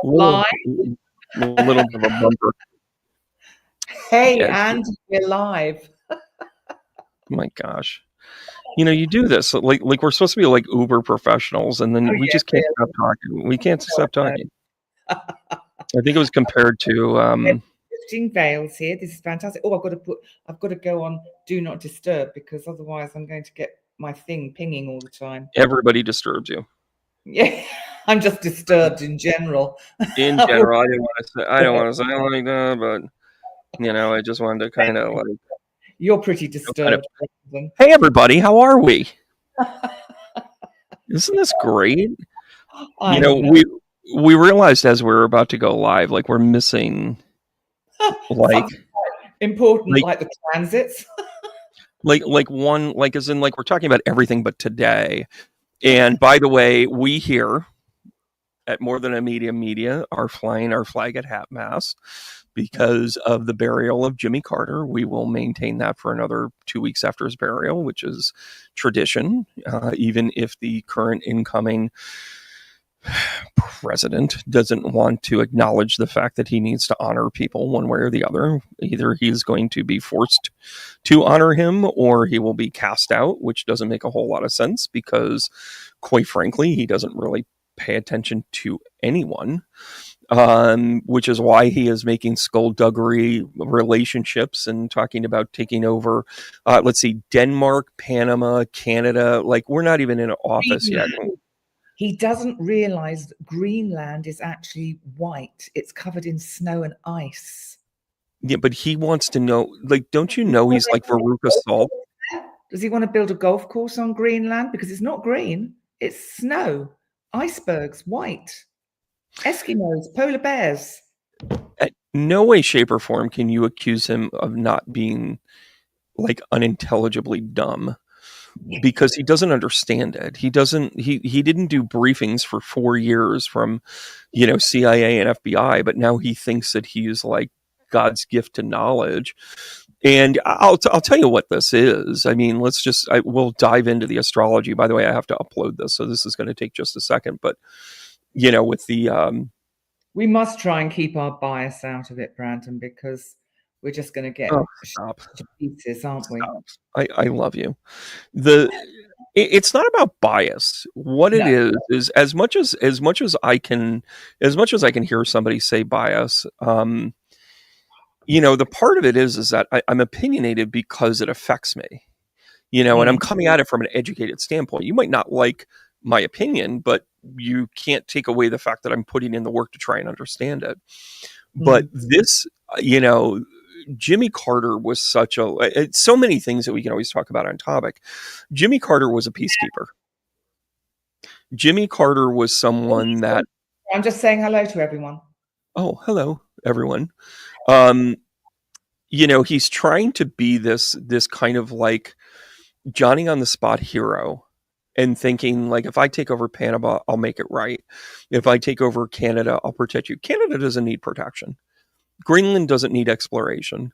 Little, Live. little bit of a bumper. Hey, Yeah. Andy, we're live. My gosh. You do this like we're supposed to be like uber professionals, and then Oh we yeah, just can't stop talking. We can't stop really. talking. I think it was compared to We're lifting veils here. This is fantastic. Oh, I've got to go on do not disturb because otherwise I'm going to get my thing pinging all the time. everybody disturbs you. Yeah, I'm just disturbed in general. In general, I don't want to say like that, but I just wanted to kind of like You're pretty disturbed. hey everybody, how are we? Isn't this great? I know. We realized as we were about to go live, like we're missing like important, like the transits. like one, like as in like we're talking about everything but today. And by the way, we here at More Than a Media are flying our flag at half mast because of the burial of Jimmy Carter. We will maintain that for another 2 weeks after his burial, which is tradition, even if the current incoming president doesn't want to acknowledge the fact that he needs to honor people one way or the other. Either he's going to be forced to honor him or he will be cast out, which doesn't make a whole lot of sense because, quite frankly, he doesn't really pay attention to anyone, which is why he is making skullduggery relationships and talking about taking over, let's see, Denmark, Panama, Canada. Like, we're not even in office yet. He doesn't realize that Greenland is actually white. It's covered in snow and ice. Yeah, but he wants to know, like, don't you know he's like Veruca Salt? Does he want to build a golf course on Greenland? Because it's not green, it's snow, icebergs, white, Eskimos, polar bears. At no way, shape, or form can you accuse him of not being like unintelligibly dumb. Because he doesn't understand it. He didn't do briefings for 4 years from, CIA and FBI, but now he thinks that he's like God's gift to knowledge. And I'll tell you what this is. I mean, we'll dive into the astrology. By the way, I have to upload this, so this is going to take just a second. But, with the... we must try and keep our bias out of it, Brandon, because we're just going to get to pieces, aren't we? I love you. It's not about bias. What it is as much as I can hear somebody say bias, the part of it is that I'm opinionated because it affects me, and I'm coming at it from an educated standpoint. You might not like my opinion, but you can't take away the fact that I'm putting in the work to try and understand it. But this, Jimmy Carter was so many things that we can always talk about on topic. Jimmy Carter was a peacekeeper. Jimmy Carter was someone that... I'm just saying hello to everyone. Oh, hello, everyone. He's trying to be this kind of like Johnny on the spot hero and thinking like, if I take over Panama, I'll make it right. If I take over Canada, I'll protect you. Canada doesn't need protection. Greenland doesn't need exploration.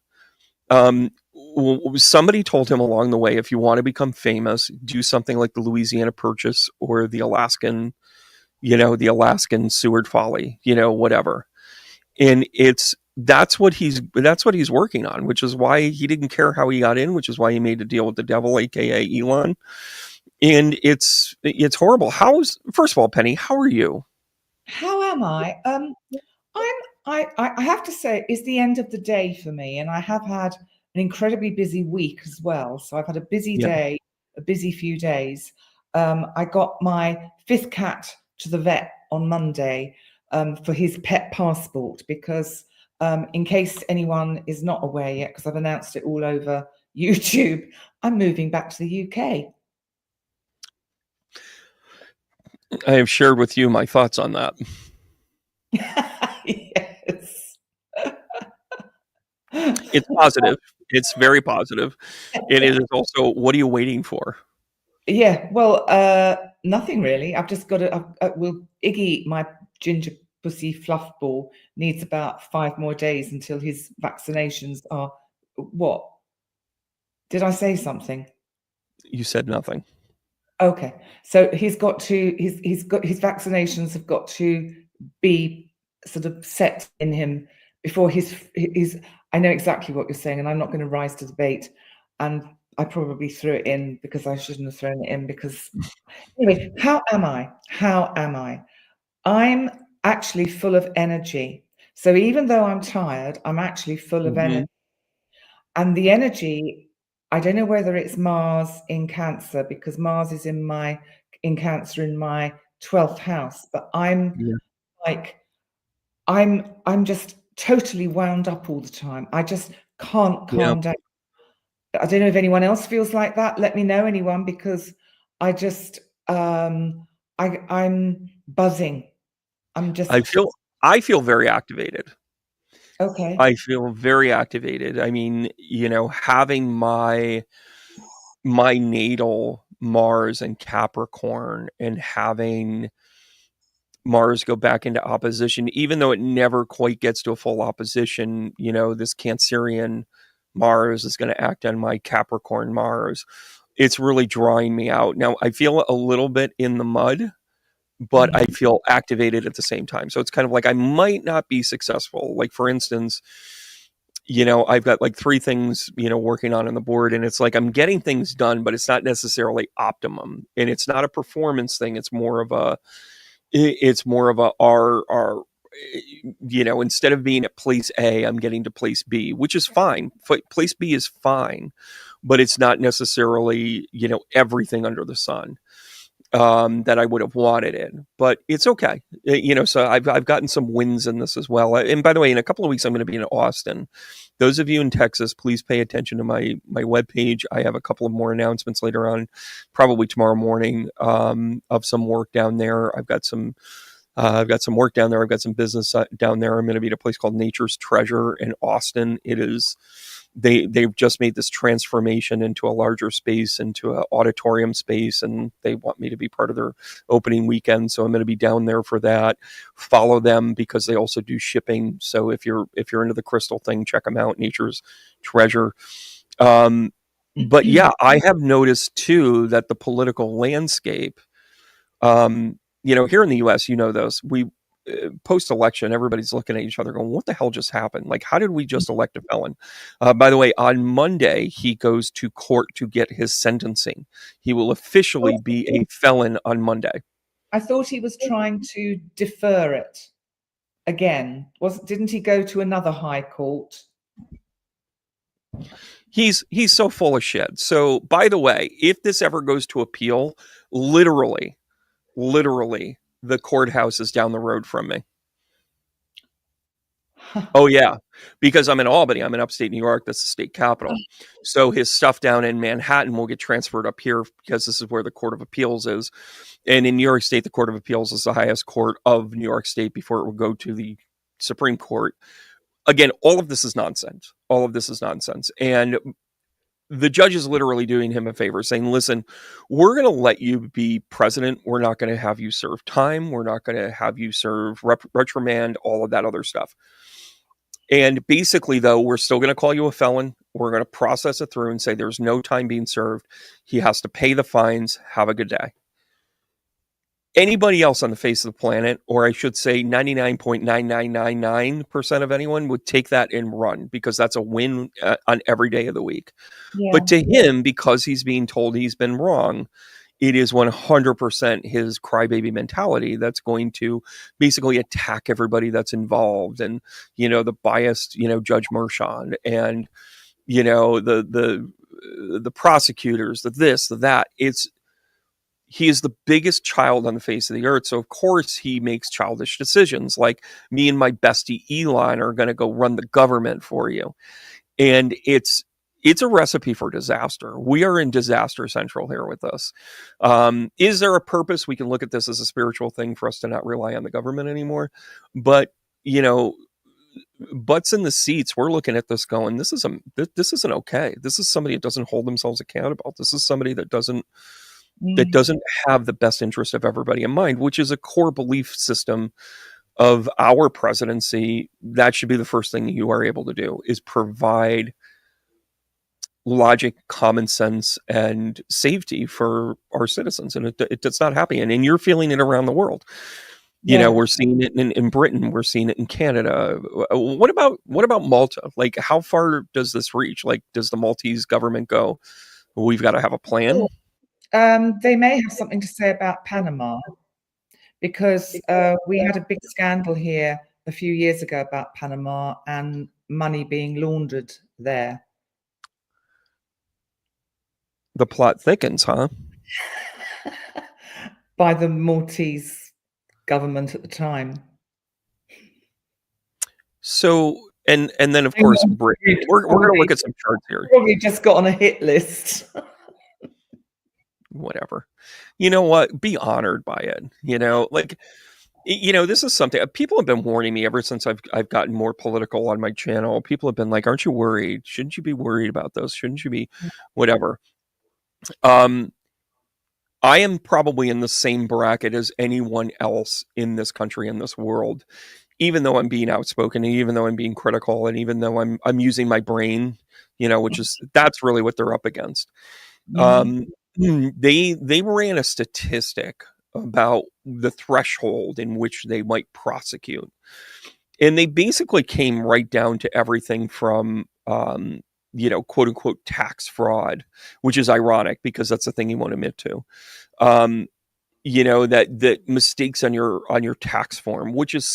Somebody told him along the way, if you want to become famous, do something like the Louisiana Purchase or the Alaskan Seward Folly, whatever. And that's what he's working on, which is why he didn't care how he got in, which is why he made a deal with the devil, aka Elon. And it's horrible. First of all, Penny, how are you? How am I? I have to say, it's the end of the day for me, and I have had an incredibly busy week as well. So I've had a busy day, a busy few days. I got my 5th cat to the vet on Monday for his pet passport because in case anyone is not aware yet, because I've announced it all over YouTube, I'm moving back to the UK. I have shared with you my thoughts on that. Yes. It's positive. It's very positive. It is also, what are you waiting for? Yeah, well, nothing really. I've just got to, Iggy, my ginger pussy fluff ball, needs about 5 more days until his vaccinations are, what? Did I say something? You said nothing. Okay. So he's got to, his vaccinations have got to be sort of set in him before his. I know exactly what you're saying, and I'm not going to rise to the bait. And I probably threw it in because I shouldn't have thrown it in. Because anyway, how am I? How am I? I'm actually full of energy. So even though I'm tired, I'm actually full of Hmm. energy. And the energy, I don't know whether it's Mars in Cancer, because Mars is in Cancer in my 12th house, but Yeah. like I'm just totally wound up all the time. I just can't Yeah. calm down. I don't know if anyone else feels like that. Let me know, anyone, because I just I'm buzzing. I'm I just feel I feel very activated. okay. I feel very activated. I mean, having my natal Mars and Capricorn and having Mars go back into opposition, even though it never quite gets to a full opposition, this Cancerian Mars is going to act on my Capricorn Mars. It's really drawing me out. Now, I feel a little bit in the mud, but I Mhm. feel activated at the same time. So it's kind of like I might not be successful. Like, for instance, I've got like three things, working on the board, and it's like I'm getting things done, but it's not necessarily optimum. And it's not a performance thing. It's more of a R. Instead of being at place A, I'm getting to place B, which is fine. Place B is fine, but it's not necessarily, everything under the sun that I would have wanted in, but it's okay. So I've gotten some wins in this as well. And by the way, in a couple of weeks, I'm going to be in Austin. Those of you in Texas, please pay attention to my webpage. I have a couple of more announcements later on, probably tomorrow morning, of some work down there. I've got some work down there. I've got some business down there. I'm going to be at a place called Nature's Treasure in Austin. It is they've just made this transformation into a larger space, into an auditorium space, and they want me to be part of their opening weekend. So I'm going to be down there for that. Follow them because they also do shipping. So if you're into the crystal thing, check them out. Nature's Treasure. But yeah, I have noticed too that the political landscape, here in the U.S., those we post election, everybody's looking at each other, going, "What the hell just happened? Like, how did we just elect a felon?" By the way, on Monday he goes to court to get his sentencing. He will officially be a felon on Monday. I thought he was trying to defer it again. Didn't he go to another high court? He's so full of shit. So, by the way, if this ever goes to appeal, literally, the courthouse is down the road from me. Oh yeah, because I'm in Albany. I'm in upstate New York. That's the state capital. So his stuff down in Manhattan will get transferred up here because this is where the Court of Appeals is. And in New York State, the Court of Appeals is the highest court of New York State before it will go to the Supreme Court. Again, all of this is nonsense. All of this is nonsense. And the judge is literally doing him a favor, saying, "Listen, we're going to let you be president. We're not going to have you serve time. We're not going to have you serve reprimand, all of that other stuff. And basically, though, we're still going to call you a felon. We're going to process it through and say there's no time being served. He has to pay the fines. Have a good day." Anybody else on the face of the planet, or I should say 99.9999% of anyone, would take that and run because that's a win on every day of the week. Yeah. But to him, because he's being told he's been wrong, it is 100% his crybaby mentality that's going to basically attack everybody that's involved, and the biased Judge Mershon, and the prosecutors, the this, the that. He is the biggest child on the face of the earth, so of course he makes childish decisions, like me and my bestie Elon are going to go run the government for you. And it's a recipe for disaster. We are in disaster central here with this. Is there a purpose? We can look at this as a spiritual thing for us to not rely on the government anymore. But butts in the seats, we're looking at this going, this isn't okay. This is somebody that doesn't hold themselves accountable. This is somebody that doesn't Mm. have the best interest of everybody in mind, which is a core belief system of our presidency. That should be the first thing you are able to do, is provide logic, common sense, and safety for our citizens. And it's not happening. And you're feeling it around the world. Yeah. We're seeing it in Britain. We're seeing it in Canada. What about Malta? Like, how far does this reach? Like, does the Maltese government go, we've got to have a plan? They may have something to say about Panama because we had a big scandal here a few years ago about Panama and money being laundered there. The plot thickens, huh? By the Maltese government at the time. So, and then of Hang course on, Britain. we've We're going to look at some charts here. probably just got on a hit list. Whatever. You know what? Be honored by it. This is something people have been warning me ever since I've gotten more political on my channel. People have been like, "Aren't you worried? Shouldn't you be worried about those? Shouldn't you be whatever?" Um, I am probably in the same bracket as anyone else in this country, in this world, even though I'm being outspoken, and even though I'm being critical, and even though I'm using my brain, which is that's really what they're up against. Mm, Um, they ran a statistic about the threshold in which they might prosecute, and they basically came right down to everything from quote unquote tax fraud, which is ironic because that's the thing you won't admit to. Um, that mistakes on your tax form, which is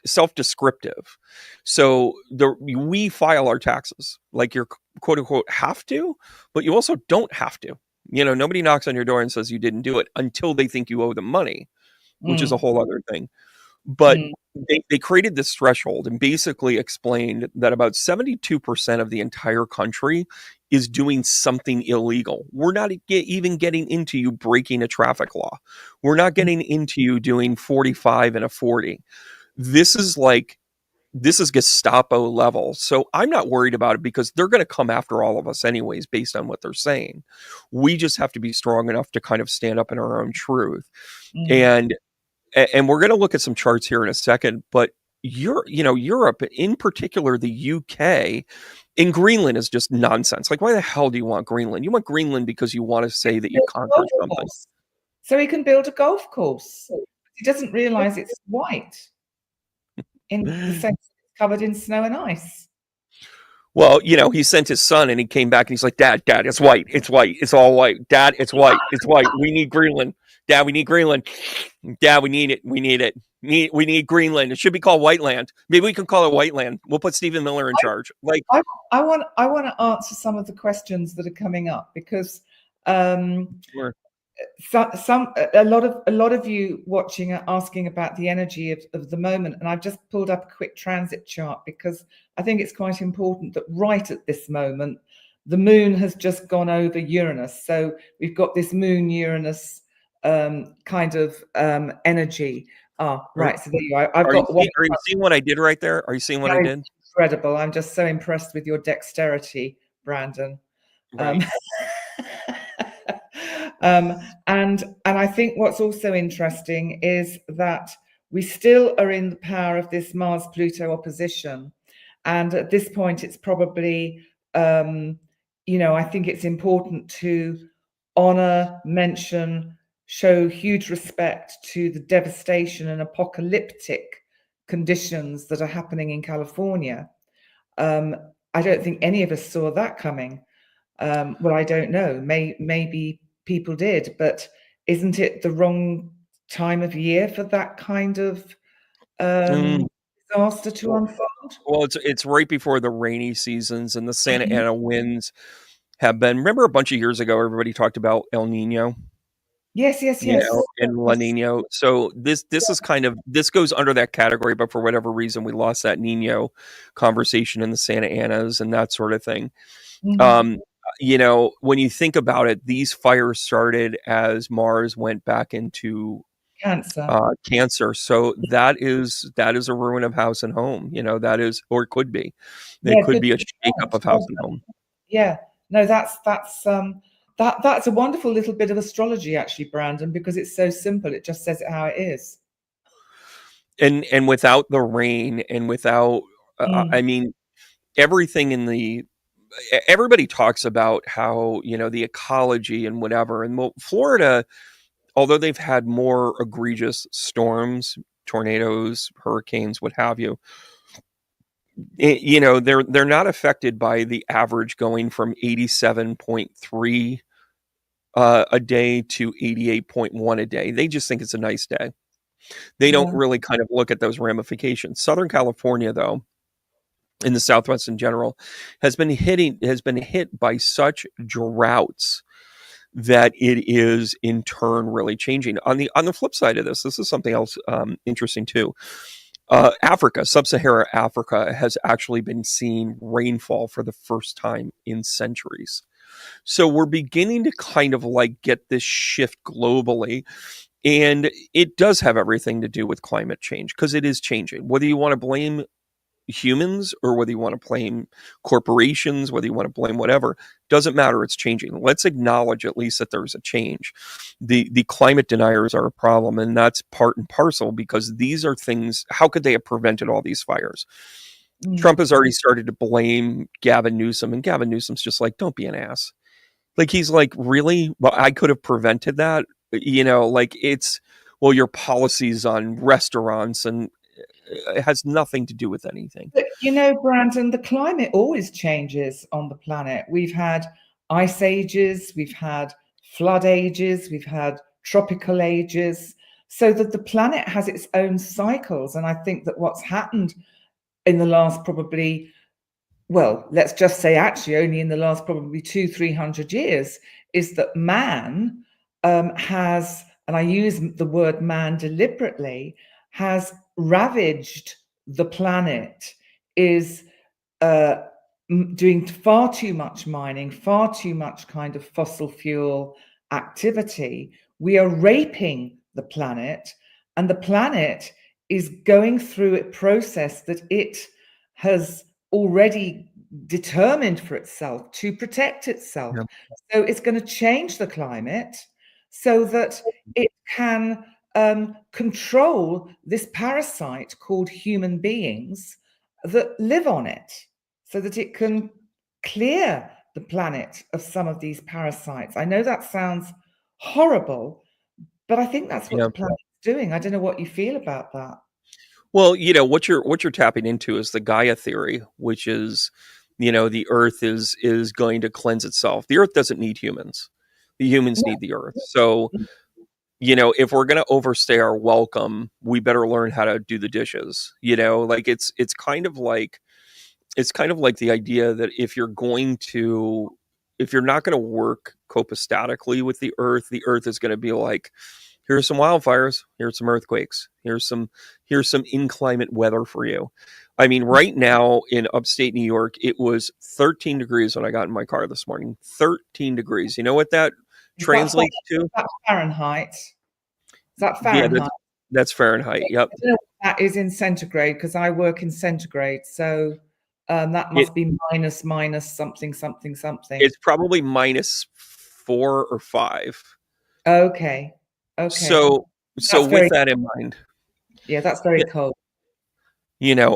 self-descriptive. So we file our taxes like you're quote unquote have to, but you also don't have to. Nobody knocks on your door and says you didn't do it until they think you owe them money, which is a mm, whole other thing. But mm, they created this threshold and basically explained that about 72% of the entire country is doing something illegal. We're not even getting into you breaking a traffic law. We're not mm, getting into you doing 45 and a 40. This is like this is Gestapo level. So I'm not worried about it because they're going to come after all of us anyways, based on what they're saying. We just have to be strong enough to kind of stand up in our own truth. mm. And we're going to look at some charts here in a second, but Europe, in particular, the UK, in Greenland is just nonsense. Like, why the hell do you want Greenland? You want Greenland because you want to say that you Build a conquered golf something. course. So he can build a golf course. He doesn't realize it's white in the sense it's covered in snow and ice. Well, he sent his son and he came back and he's like, Dad, it's white. It's white. It's all white. Dad, it's white. It's white. We need Greenland. Dad, we need Greenland. Dad, we need it. We need it. We need Greenland. It should be called Whiteland. Maybe we can call it Whiteland. We'll put Stephen Miller in charge. Like, I want to answer some of the questions that are coming up because sure. a lot of you watching are asking about the energy of the moment, and I've just pulled up a quick transit chart because I think it's quite important that right at this moment the moon has just gone over Uranus, so we've got this moon Uranus kind of energy. Are, Right, so there you go. I've are you got one. are you seeing what I did right there? Are you seeing what I That is did? incredible. I'm just so impressed with your dexterity, Brandon. Um, Right. and I think what's also interesting is that we still are in the power of this Mars-Pluto opposition, and at this point, it's probably I think it's important to honor, mention, show huge respect to the devastation and apocalyptic conditions that are happening in California. Um, I don't think any of us saw that coming. Well, I don't know. Maybe people did, but isn't it the wrong time of year for that kind of Mm, disaster to unfold? well, it's right before the rainy seasons and the Santa Ana winds have been. Remember a bunch of years ago, everybody talked about El Nino. Yes, yes, yes, And La yes. Nino. So this is kind of this goes under that category, but for whatever reason, we lost that Nino conversation in the Santa Anas and that sort of thing. Mhm. Um, when you think about it, these fires started as Mars went back into Cancer. Cancer. So that is a ruin of house and home. That is, or it could be. It Yeah, could good be a shakeup point. of house and home. Yeah. No, that's a wonderful little bit of astrology actually, Brandon, because it's so simple. It just says it how it is. And without the rain and without, I Mm. mean, everything in the everybody talks about how the ecology and whatever, and well, Florida although they've had more egregious storms, tornadoes, hurricanes, what have you, they're not affected by the average going from 87.3 a day to 88.1 a day. They just think it's a nice day. They don't Yeah. really kind of look at those ramifications. Southern California, though, in the Southwest in general, has been hit by such droughts that it is in turn really changing. On the flip side of this is something else interesting too. Africa, sub-Saharan Africa, has actually been seeing rainfall for the first time in centuries. So we're beginning to kind of like get this shift globally. And it does have everything to do with climate change because it is changing. Whether you want to blame humans or whether you want to blame corporations, whether you want to blame whatever, doesn't matter. It's changing. Let's acknowledge at least that there's a change. The climate deniers are a problem, and that's part and parcel because these are things. How could they have prevented all these fires? Mm. Trump has already started to blame Gavin Newsom, and Gavin Newsom's just like, don't be an ass. Like he's like, really? Well, I could have prevented that. Like it's well, your policies on restaurants and it has nothing to do with anything. But, Brandon, the climate always changes on the planet. We've had ice ages, we've had flood ages, we've had tropical ages, so that the planet has its own cycles. And I think that what's happened in the last probably, well, let's just say actually only in the last probably 200-300 years, is that man has, and I use the word man deliberately, has ravaged the planet, is doing far too much mining, far too much kind of fossil fuel activity. We are raping the planet, and the planet is going through a process that it has already determined for itself to protect itself. Yeah. So it's going to change the climate so that it can control this parasite called human beings that live on it, so that it can clear the planet of some of these parasites. I know that sounds horrible, but I think that's what Yeah. the planet's doing. I don't know what you feel about that. Well, what you're tapping into is the Gaia theory, which is, the Earth is going to cleanse itself. The Earth doesn't need humans. The humans need the Earth. So, if we're going to overstay our welcome, we better learn how to do the dishes. Like it's kind of like the idea that if you're not going to work copastatically with the Earth is going to be like, here's some wildfires, here's some earthquakes, here's some inclement weather for you. I mean, right now in upstate New York, it was 13 degrees when I got in my car this morning. 13 degrees. You know what that translates to? That's Fahrenheit. Is that Yeah, Fahrenheit? that's Fahrenheit. Yep. I don't know what that is in centigrade because I work in centigrade. So that It must be minus something, something, something. it's probably -4 or -5. Okay. Okay. So That's with very, that in mind, yeah, that's very yeah, cold.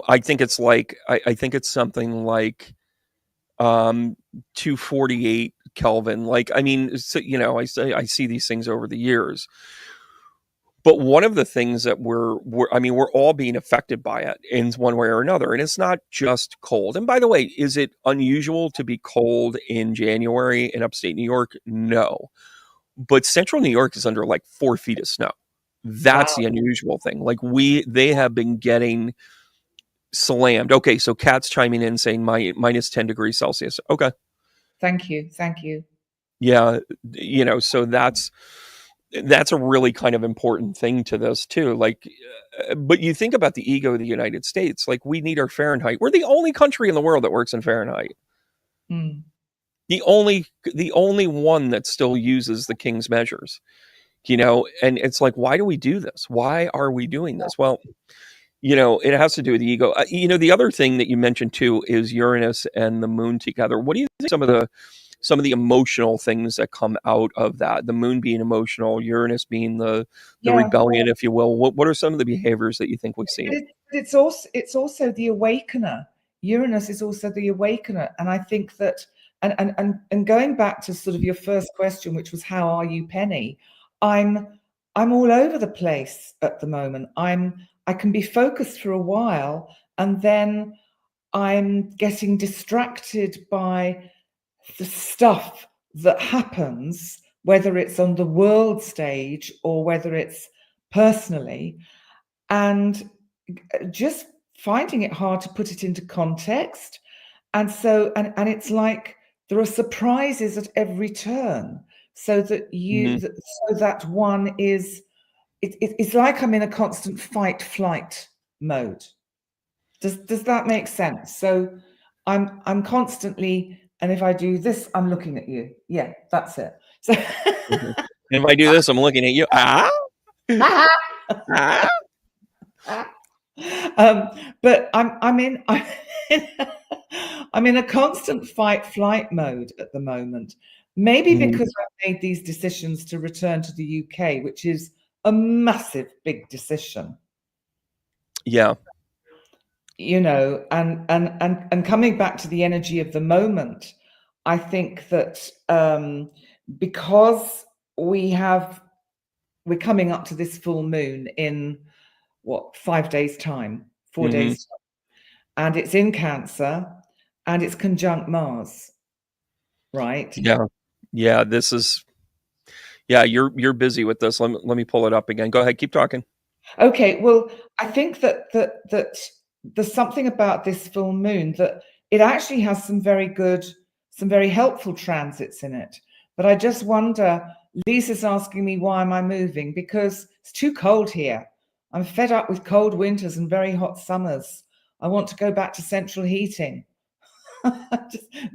I think it's like I think it's something like 248 Kelvin. Like I mean, so, I see these things over the years. But one of the things that we're all being affected by it in one way or another. And it's not just cold. And by the way, is it unusual to be cold in January in upstate New York? No. But central New York is under like 4 feet of snow. That's Wow. the unusual thing. Like they have been getting slammed. Okay, so Kat's chiming in saying minus 10 degrees Celsius. Okay. Thank you. Thank you. Yeah, so that's a really kind of important thing to this too. Like, but you think about the ego of the United States. Like, we need our Fahrenheit. We're the only country in the world that works in Fahrenheit. Mm. The only one that still uses the King's measures. And it's like, why do we do this? Why are we doing this? Well, it has to do with the ego. The other thing that you mentioned too is Uranus and the moon together. What do you think some of the emotional things that come out of that? The moon being emotional, Uranus being the Yeah. rebellion, if you will. What are some of the behaviors that you think we see? It's also the awakener. Uranus is also the awakener, and I think that, and going back to sort of your first question, which was how are you, Penny? I'm I'm all over the place at the moment. I can be focused for a while, and then I'm getting distracted by the stuff that happens, whether it's on the world stage or whether it's personally, and just finding it hard to put it into context. And so, and it's like there are surprises at every turn, so that Mhm. so that one is, it's like I'm in a constant fight flight mode. Does that make sense? So I'm constantly, and if I do this, I'm looking at you. Yeah, that's it. So Mhm. And if I do this, I'm looking at you. Ah, ah. um, but in, I'm in a constant fight flight mode at the moment. Maybe Mhm. because I've made these decisions to return to the UK, which is a massive big decision. Yeah. You know, and coming back to the energy of the moment, I think that because we're coming up to this full moon in what, 5 days time, four Mhm. days time, and it's in Cancer, and it's conjunct Mars, right? Yeah. Yeah. This is. Yeah. You're busy with this. Let me pull it up again. Go ahead. Keep talking. Okay, well, I think that there's something about this full moon that it actually has some very good, some very helpful transits in it. But I just wonder, Lisa's asking me why am I moving? Because it's too cold here. I'm fed up with cold winters and very hot summers. I want to go back to central heating.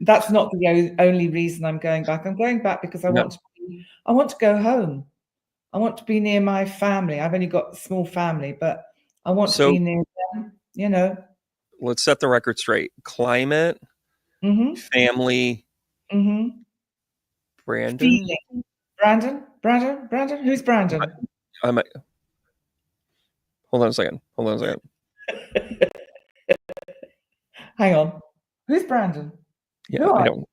That's not the only reason I'm going back. I'm going back because No. I want to go home. I want to be near my family. I've only got a small family, but I want to So be near them, you know. let's set the record straight. Climate, Mm-hmm. family, Mm-hmm. Brandon. Feeling. Brandon. Who's Brandon? I might hold on a second. Hold on a second. Hang on. Who's Brandon? Yeah, Who I are don't.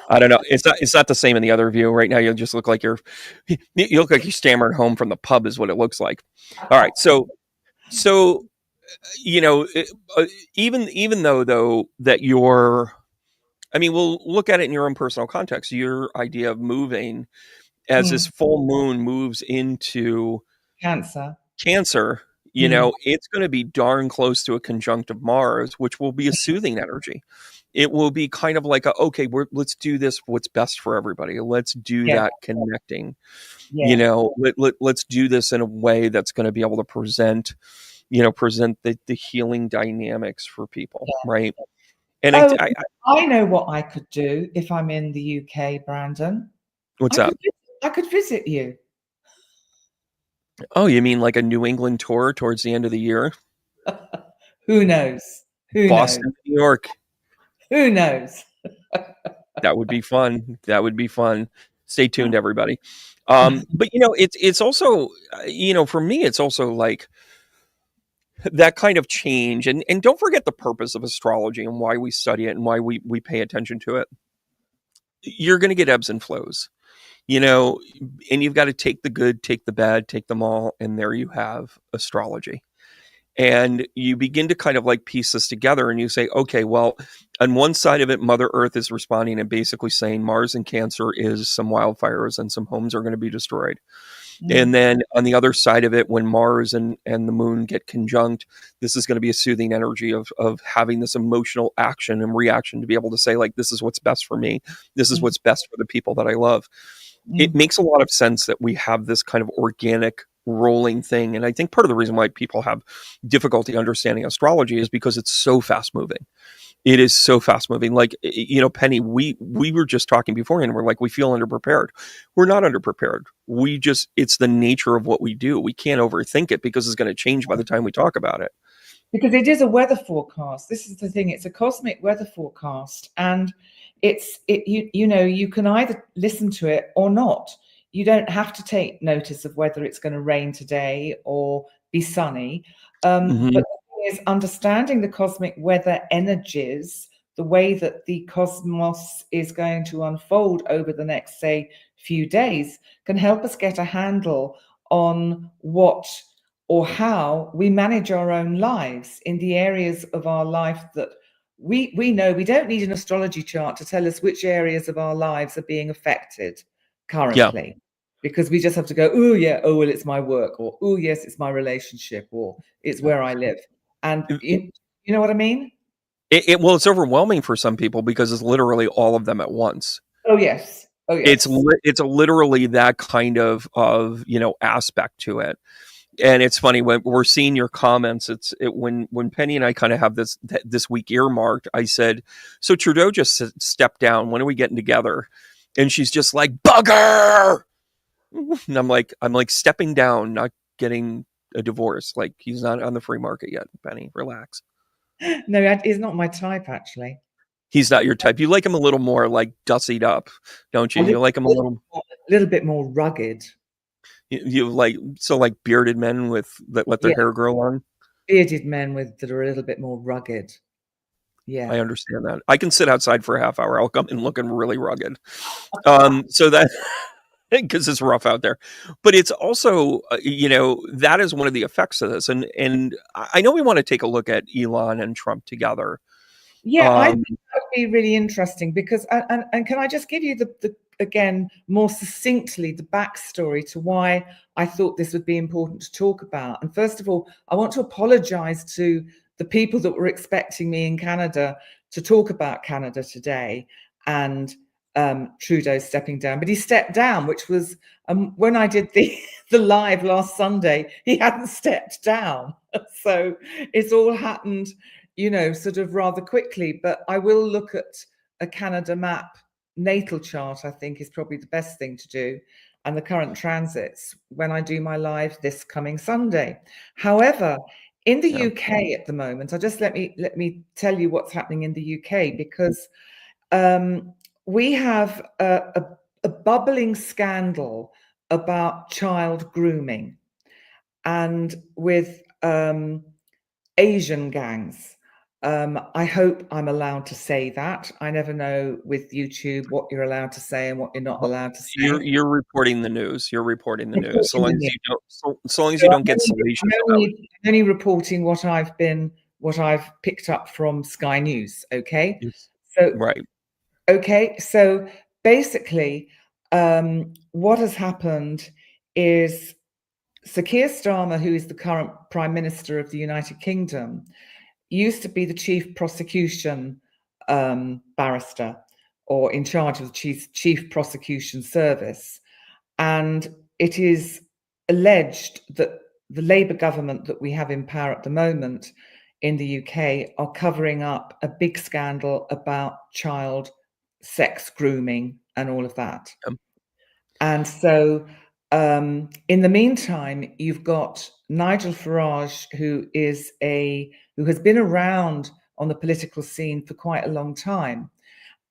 I don't know. It's not the same in the other view. Right now, you just look like you look like you're stammering home from the pub, is what it looks like. All right. So you know, even though that you're, I mean, we'll look at it in your own personal context. Your idea of moving as you? this full moon moves into Cancer. Cancer, Mm. it's going to be darn close to a conjunct of Mars, which will be a soothing energy. It will be kind of like okay, let's do this. What's best for everybody? Let's do Yeah, that connecting. yeah. Let's do this in a way that's going to be able to present the healing dynamics for people, right? And Oh, I know what I could do if I'm in the UK, Brandon. what's that? I could visit you. Oh, you mean like a New England tour towards the end of the year? Who knows? Who knows? Boston, New York. Who knows? That would be fun. That would be fun. Stay tuned, everybody. But it's also, for me, it's also like that kind of change. And don't forget the purpose of astrology and why we study it and why we pay attention to it. You're going to get ebbs and flows, and you've got to take the good, take the bad, take them all. And there you have astrology. And you begin to kind of like piece this together and you say, okay, well, on one side of it, Mother Earth is responding and basically saying Mars and Cancer is some wildfires and some homes are going to be destroyed. Mm, And then on the other side of it, when Mars and the moon get conjunct, this is going to be a soothing energy of having this emotional action and reaction to be able to say, like, this is what's best for me. This is mm, what's best for the people that I love. It mm. makes a lot of sense that we have this kind of organic rolling thing. And I think part of the reason why people have difficulty understanding astrology is because it's so fast moving. It is so fast moving. Like, Penny, we were just talking before and we're like, we feel underprepared. We're not underprepared. It's the nature of what we do. We can't overthink it because it's going to change by the time we talk about it. Because it is a weather forecast. This is the thing. It's a cosmic weather forecast, and you can either listen to it or not. You don't have to take notice of whether it's going to rain today or be sunny. Hmm. But the thing is, understanding the cosmic weather energies, the way that the cosmos is going to unfold over the next, say, few days, can help us get a handle on what or how we manage our own lives in the areas of our life that we know. We don't need an astrology chart to tell us which areas of our lives are being affected Yeah. currently, because we just have to go, oh yeah, oh well, it's my work, or oh yes, it's my relationship, or it's where I live. And you know what I mean? Well, it's overwhelming for some people because it's literally all of them at once. Oh yes, oh yes. It's literally that kind of aspect to it. And it's funny when we're seeing your comments. When Penny and I kind of have this week earmarked. I said, "So Trudeau just stepped down. When are we getting together?" And she's just like, "Bugger!" And I'm like stepping down, not getting a divorce. Like he's not on the free market yet. Penny, relax. No, he's not my type actually. He's not your type. You like him a little more like dussied up, don't you? A You little, like him a little. little bit more rugged. You like bearded men that let their Yeah, hair grow long. bearded men that are a little bit more rugged. I Yeah. understand that. I can sit outside for a half hour. I'll come in looking really rugged. So that because it's rough out there, but it's also that is one of the effects of this. And I know we want to take a look at Elon and Trump together. Yeah, I think that would be really interesting because, and can I just give you the again more succinctly the backstory to why I thought this would be important to talk about. And first of all, I want to apologize to the people that were expecting me in Canada to talk about Canada today and Trudeau stepping down, but he stepped down, which was when I did the live last Sunday, he hadn't stepped down, so it's all happened sort of rather quickly. But I will look at a Canada map natal chart, I think is probably the best thing to do, and the current transits when I do my live this coming Sunday. However, in the Yeah. UK at the moment, let me tell you what's happening in the UK, because we have a bubbling scandal about child grooming, and with Asian gangs. I hope I'm allowed to say that. I never know with YouTube what you're allowed to say and what you're not allowed to say. You're reporting the news. You're reporting the news. So Reporting long the as news. you don't, so long as So you don't get salacious about I'm only reporting what I've picked up from Sky News. Okay. it. So Right. okay. So basically, what has happened is Sir Keir Starmer, who is the current Prime Minister of the United Kingdom, used to be the chief prosecution barrister, or in charge of the chief prosecution service. And it is alleged that the Labour government that we have in power at the moment in the UK are covering up a big scandal about child sex grooming and all of that. And so in the meantime, you've got Nigel Farage, who has been around on the political scene for quite a long time.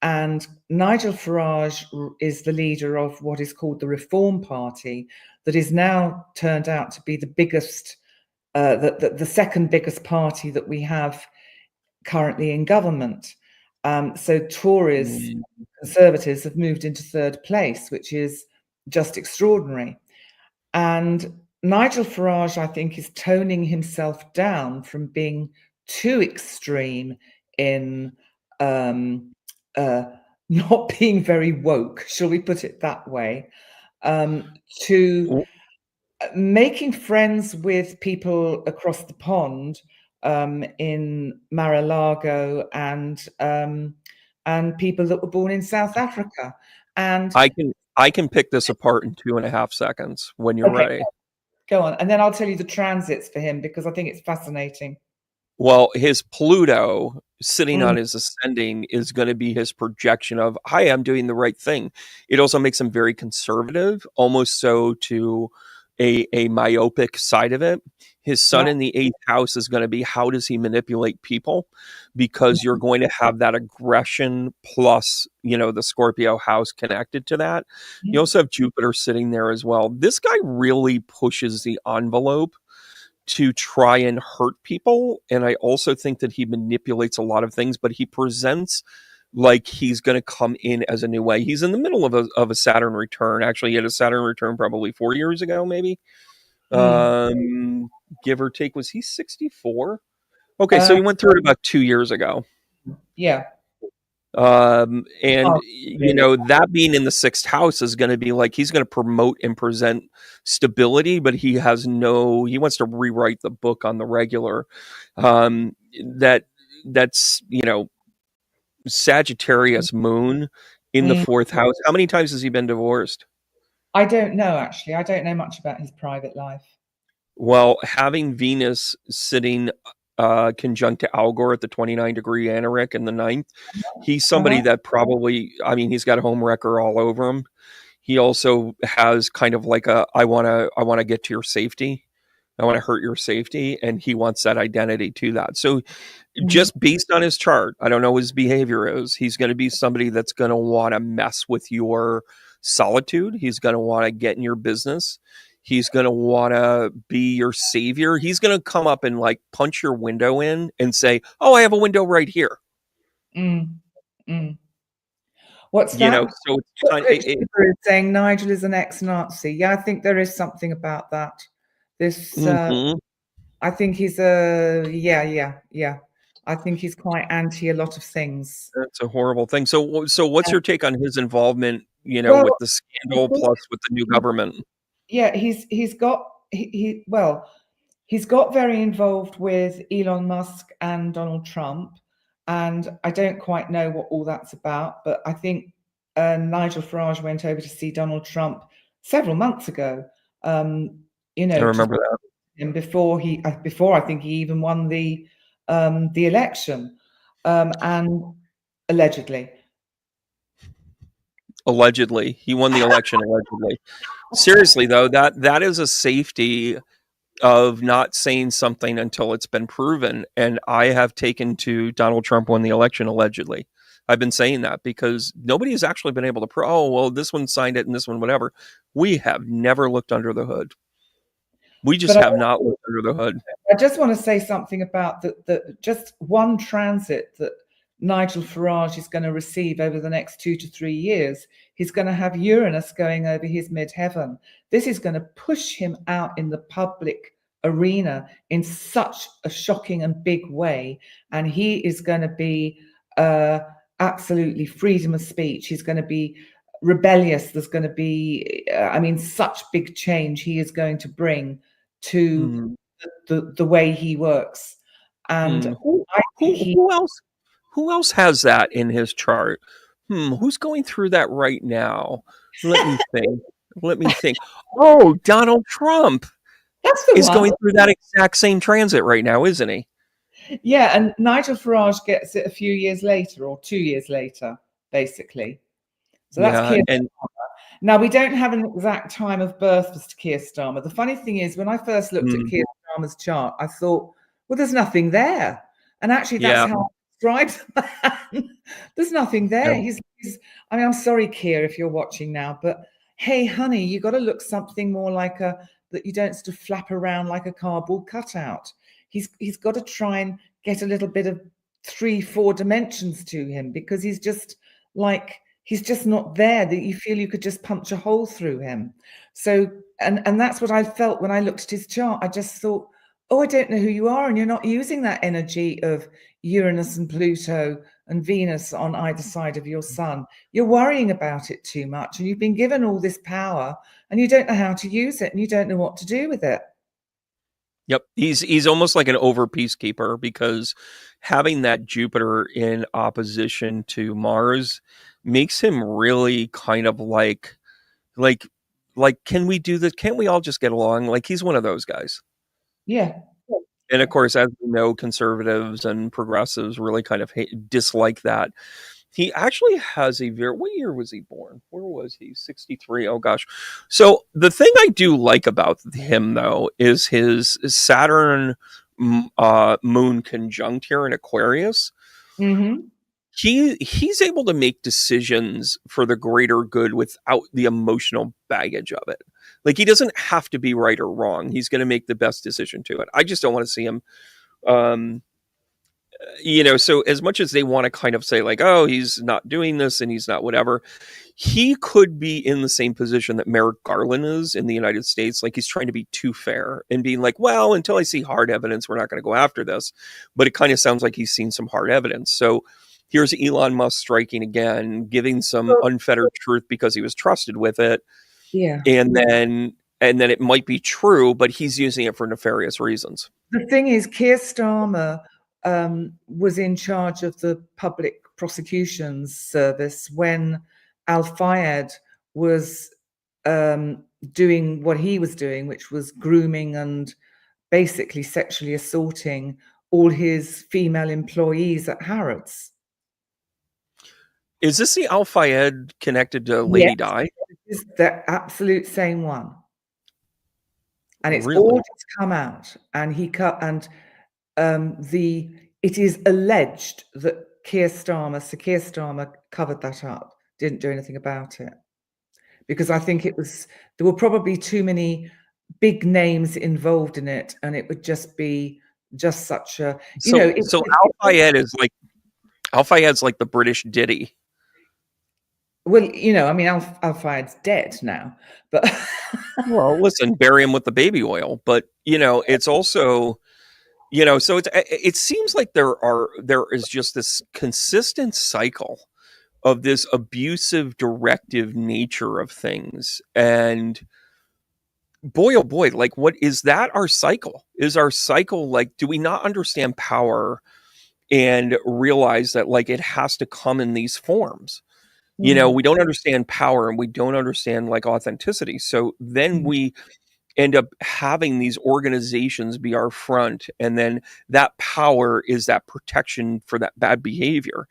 And Nigel Farage is the leader of what is called the Reform Party, that is now turned out to be the biggest, the second biggest party that we have currently in government. So Tories, Conservatives have moved into third place, which is just extraordinary. And Nigel Farage, I think, is toning himself down from being too extreme in not being very woke, shall we put it that way, to making friends with people across the pond in Mar-a-Lago and people that were born in South Africa. And I can pick this apart in 2.5 seconds when you're okay, ready. go on. And then I'll tell you the transits for him, because I think it's fascinating. Well, his Pluto sitting Mm. on his ascending is going to be his projection of, hi, I'm doing the right thing. It also makes him very conservative, almost so to a myopic side of it. His Right. sun in the 8th house is going to be, how does he manipulate people? Because you're going to have that aggression plus, the Scorpio house connected to that. You also have Jupiter sitting there as well. This guy really pushes the envelope to try and hurt people. And I also think that he manipulates a lot of things, but he presents like he's going to come in as a new way. He's in the middle of a Saturn return. Actually, he had a Saturn return probably 4 years ago, maybe. Mm. Um, give or take, was he 64? Okay, so Uh, he went through it about 2 years ago. yeah. And Oh, really? that being in the sixth house is going to be like he's going to promote and present stability, but he wants to rewrite the book on the regular. Um, that that's Sagittarius moon in the Mm. fourth house. How many times has he been divorced? I don't know, actually. I don't know much about his private life. Well, having Venus sitting conjunct to Algor at the 29-degree Anarech in the ninth, he's somebody Uh-huh. that probably, I mean, he's got a home wrecker all over him. He also has kind of like I want to get to your safety. I want to hurt your safety, and he wants that identity to that. So Mhm. just based on his chart, I don't know what his behavior is. He's going to be somebody that's going to want to mess with your solitude. He's going to want to get in your business. He's going to want to be your savior. He's going to come up and like punch your window in and say, "Oh, I have a window right here." Mm. Mm. What's that? So it's What kind of, Rich Cooper is saying Nigel is an ex-Nazi. Yeah, I think there is something about that. This, mhm. I think he's a, yeah, yeah, yeah. I think he's quite anti a lot of things. That's a horrible thing. So what's And, your take on his involvement, well, with the I scandal think, plus with the new government? yeah, he's got well, he's got very involved with Elon Musk and Donald Trump, and I don't quite know what all that's about, but I think Nigel Farage went over to see Donald Trump several months ago, um, I to remember that. him before I think he even won the election, and allegedly. Allegedly. He won the election allegedly. Seriously though, that is a safety of not saying something until it's been proven. And I have taken to Donald Trump won the election allegedly. I've been saying that because nobody has actually been able to prove, oh, well, this one signed it and this one, whatever. We have never looked under the hood. We just But I have not looked under the hood. I just want to say something about the just one transit that Nigel Farage is going to receive over the next 2 to 3 years. He's going to have Uranus going over his midheaven. This is going to push him out in the public arena in such a shocking and big way. And he is going to be absolutely freedom of speech. He's going to be rebellious. There's going to be, I mean, such big change he is going to bring to Hmm. the way he works. And Hmm. Who, I think who, who else? Who else has that in his chart? Who's going through that right now? Let me think. Let me think. Oh, Donald Trump that's the is one. going through that exact same transit right now, isn't he? Yeah, and Nigel Farage gets it a few years later or 2 years later, basically. So that's Yeah, Keir. and Now, we don't have an exact time of birth for Keir Starmer. The funny thing is, when I first looked at mm, Keir Starmer's chart, I thought, well, there's nothing there. And actually, that's yeah, how I describe the man. There's nothing yeah, there. I mean, I'm sorry, Keir, if you're watching now, but hey, honey, you got to look something more like that you don't sort of flap around like a cardboard cutout. He's got to try and get a little bit of 3, 4 dimensions to him because he's just not there that you feel you could just punch a hole through him. So, and that's what I felt when I looked at his chart. I just thought, oh, I don't know who you are, and you're not using that energy of Uranus and Pluto and Venus on either side of your sun. You're worrying about it too much, and you've been given all this power, and you don't know how to use it, and you don't know what to do with it. yep. He's almost like an over peacekeeper because having that Jupiter in opposition to Mars makes him really kind of like can we do this? Can't we all just get along? Like he's one of those guys. Yeah. And of course, as we know, conservatives and progressives really kind of dislike that. He actually has a very, what year was he born? Where was he? 63. Oh gosh. So the thing I do like about him though is his Saturn moon conjunct here in Aquarius. Mm-hmm. He's able to make decisions for the greater good without the emotional baggage of it. Like he doesn't have to be right or wrong. He's going to make the best decision to it. I just don't want to see him um, so as much as they want to kind of say like, oh, he's not doing this and he's not whatever, he could be in the same position that Merrick Garland is in the United States. Like he's trying to be too fair and being like, well, until I see hard evidence, we're not going to go after this. But it kind of sounds like he's seen some hard evidence. So here's Elon Musk striking again, giving some unfettered truth because he was trusted with it. Yeah. And then it might be true, but he's using it for nefarious reasons. The thing is, Keir Starmer was in charge of the public prosecutions service when Al Fayed was doing what he was doing, which was grooming and basically sexually assaulting all his female employees at Harrods. Is this the Al Fayed connected to Lady Yes, Di? it's the absolute same one. And it's Really? all just come out, and he cut, and it is alleged that Sir Keir Starmer covered that up, didn't do anything about it, because I think there were probably too many big names involved in it, and it would just be just such a, So Al Fayed's like the British Diddy. well, I mean, Al Fayed's dead now, but Well, listen, bury him with the baby oil. But it's also, so it seems like there is just this consistent cycle of this abusive directive nature of things. And boy, oh boy, like what is that our cycle? Is our cycle like, do we not understand power and realize that like it has to come in these forms? We don't understand power and we don't understand like authenticity. So then we end up having these organizations be our front, and then that power is that protection for that bad behavior.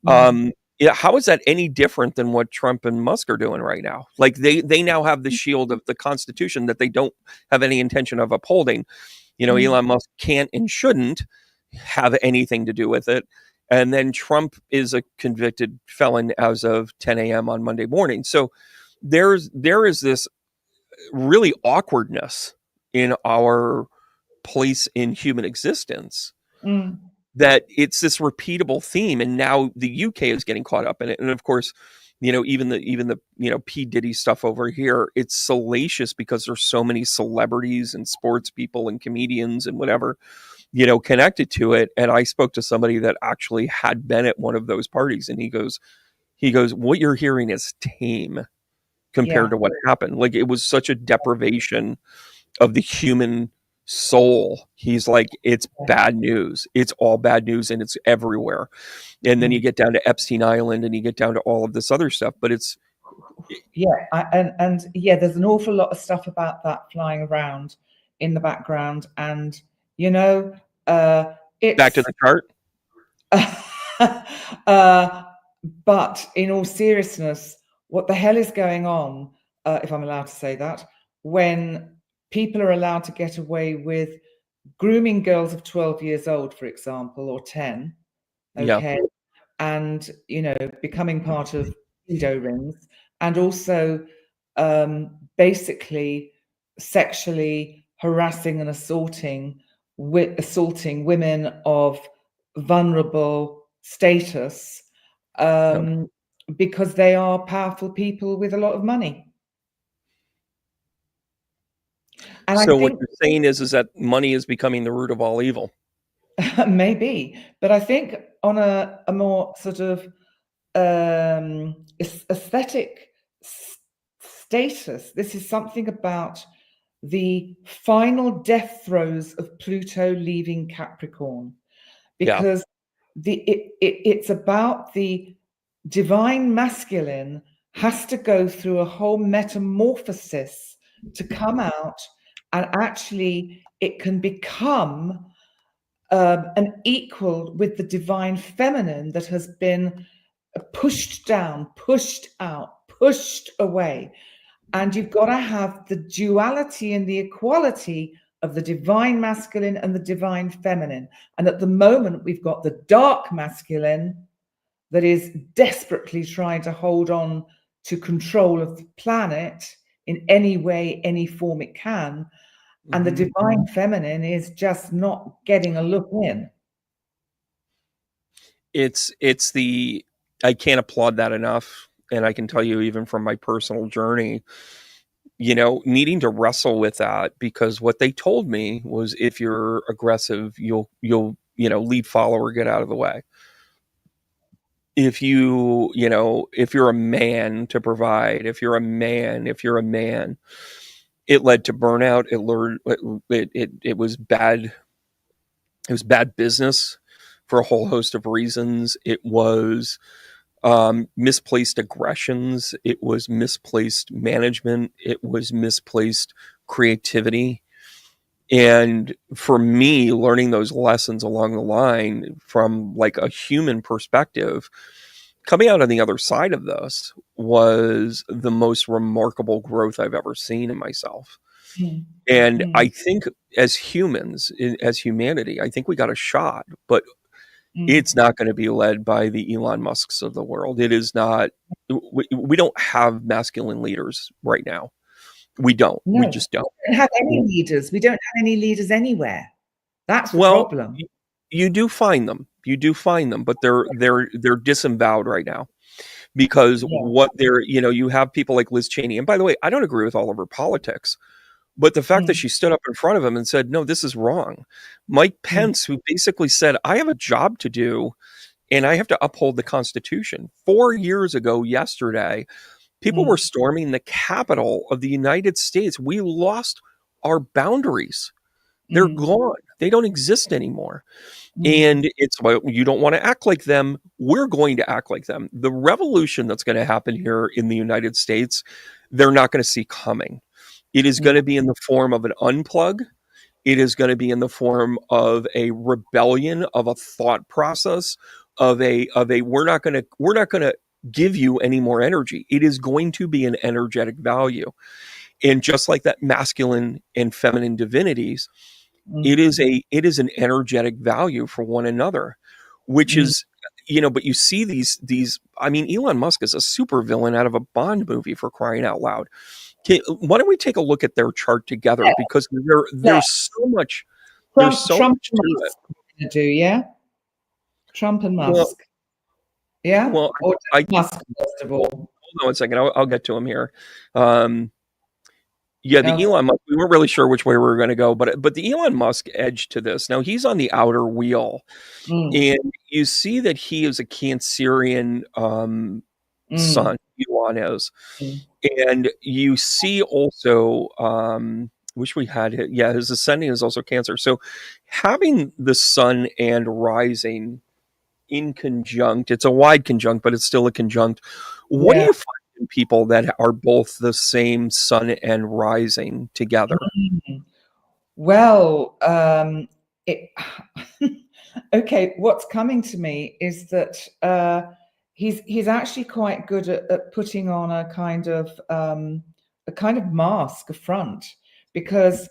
How is that any different than what Trump and Musk are doing right now? Like they now have the shield of the Constitution that they don't have any intention of upholding. Elon Musk can't and shouldn't have anything to do with it. And then Trump is a convicted felon as of 10 a.m. on Monday morning. So there is this really awkwardness in our place in human existence that it's this repeatable theme. And now the UK is getting caught up in it. And of course, even the P. Diddy stuff over here, it's salacious because there's so many celebrities and sports people and comedians and whatever, connected to it. And I spoke to somebody that actually had been at one of those parties, and he goes, what you're hearing is tame compared to what happened. Like it was such a deprivation of the human soul. He's like, it's bad news. It's all bad news, and it's everywhere. And then you get down to Epstein Island, and you get down to all of this other stuff. But it's there's an awful lot of stuff about that flying around in the background, and it's back to the chart. But in all seriousness, what the hell is going on, if I'm allowed to say that, when people are allowed to get away with grooming girls of 12 years old, for example, or 10, okay, and, becoming part of pedo rings, and also basically sexually harassing and assaulting women of vulnerable status, because they are powerful people with a lot of money. And so what you're saying is that money is becoming the root of all evil. Maybe, but I think on a more sort of aesthetic status, this is something about the final death throes of Pluto leaving Capricorn, because it's about the divine masculine has to go through a whole metamorphosis to come out, and actually it can become an equal with the divine feminine that has been pushed down, pushed out, pushed away. And you've got to have the duality and the equality of the divine masculine and the divine feminine. And at the moment, we've got the dark masculine that is desperately trying to hold on to control of the planet in any way, any form it can. And the divine feminine is just not getting a look in. it's the I can't applaud that enough, and I can tell you even from my personal journey, needing to wrestle with that, because what they told me was if you're aggressive, you'll lead follower, get out of the way. If you're a man to provide, if you're a man, it led to burnout. It was bad. It was bad business for a whole host of reasons. It was misplaced aggressions. It was misplaced management. It was misplaced creativity. And for me, learning those lessons along the line from like a human perspective, coming out on the other side of this was the most remarkable growth I've ever seen in myself. Mm, And I mm, think as humans, as humanity, I think we got a shot, but it's mm. not going to be led by the Elon Musks of the world. It is not. We don't have masculine leaders right now. We don't. We No, just don't. we don't have any leaders. We don't have any leaders anywhere. That's the Well, problem. you do find them. You do find them, but they're disemboweled right now, because Yeah. what they're you have people like Liz Cheney. And by the way, I don't agree with all of her politics, but the fact that Mm, she stood up in front of him and said, "No, this is wrong." Mike mm, Pence, who basically said, "I have a job to do and I have to uphold the Constitution." 4 years ago, yesterday, people were mm, storming the Capitol of the United States. We lost our boundaries. They're mm, gone. They don't exist anymore. mm, And it's, well, you don't want to act like them. We're going to act like them. The revolution that's going to happen here in the United States, they're not going to see coming. It is going mm, to be in the form of an unplug. It is going to be in the form of a rebellion, of a thought process, of a we're not going to give you any more energy. It is going to be an energetic value. And just like that masculine and feminine divinities, mm, it is an energetic value for one another, which mm. is, but you see these I mean, Elon Musk is a super villain out of a Bond movie, for crying out loud. Okay, why don't we take a look at their chart together, Yeah, because yeah. there's so Trump much and to it. Musk are gonna do, yeah? Trump and Well, Musk, yeah? well, Or I Musk first of hold all. on one second. I'll get to him here. Um, yeah, the Okay. Elon Musk. We weren't really sure which way we were going to go, but the Elon Musk edge to this. Now he's on the outer wheel, Mm, and you see that he is a Cancerian mm, sun. Elon is, mm. and you see also. Wish we had it. Yeah, his ascending is also Cancer. So having the sun and rising in conjunct, it's a wide conjunct, but it's still a conjunct. What do Yeah. you find in people that are both the same sun and rising together? Mm. Well, it okay, what's coming to me is that he's actually quite good at putting on a kind of mask, a front, because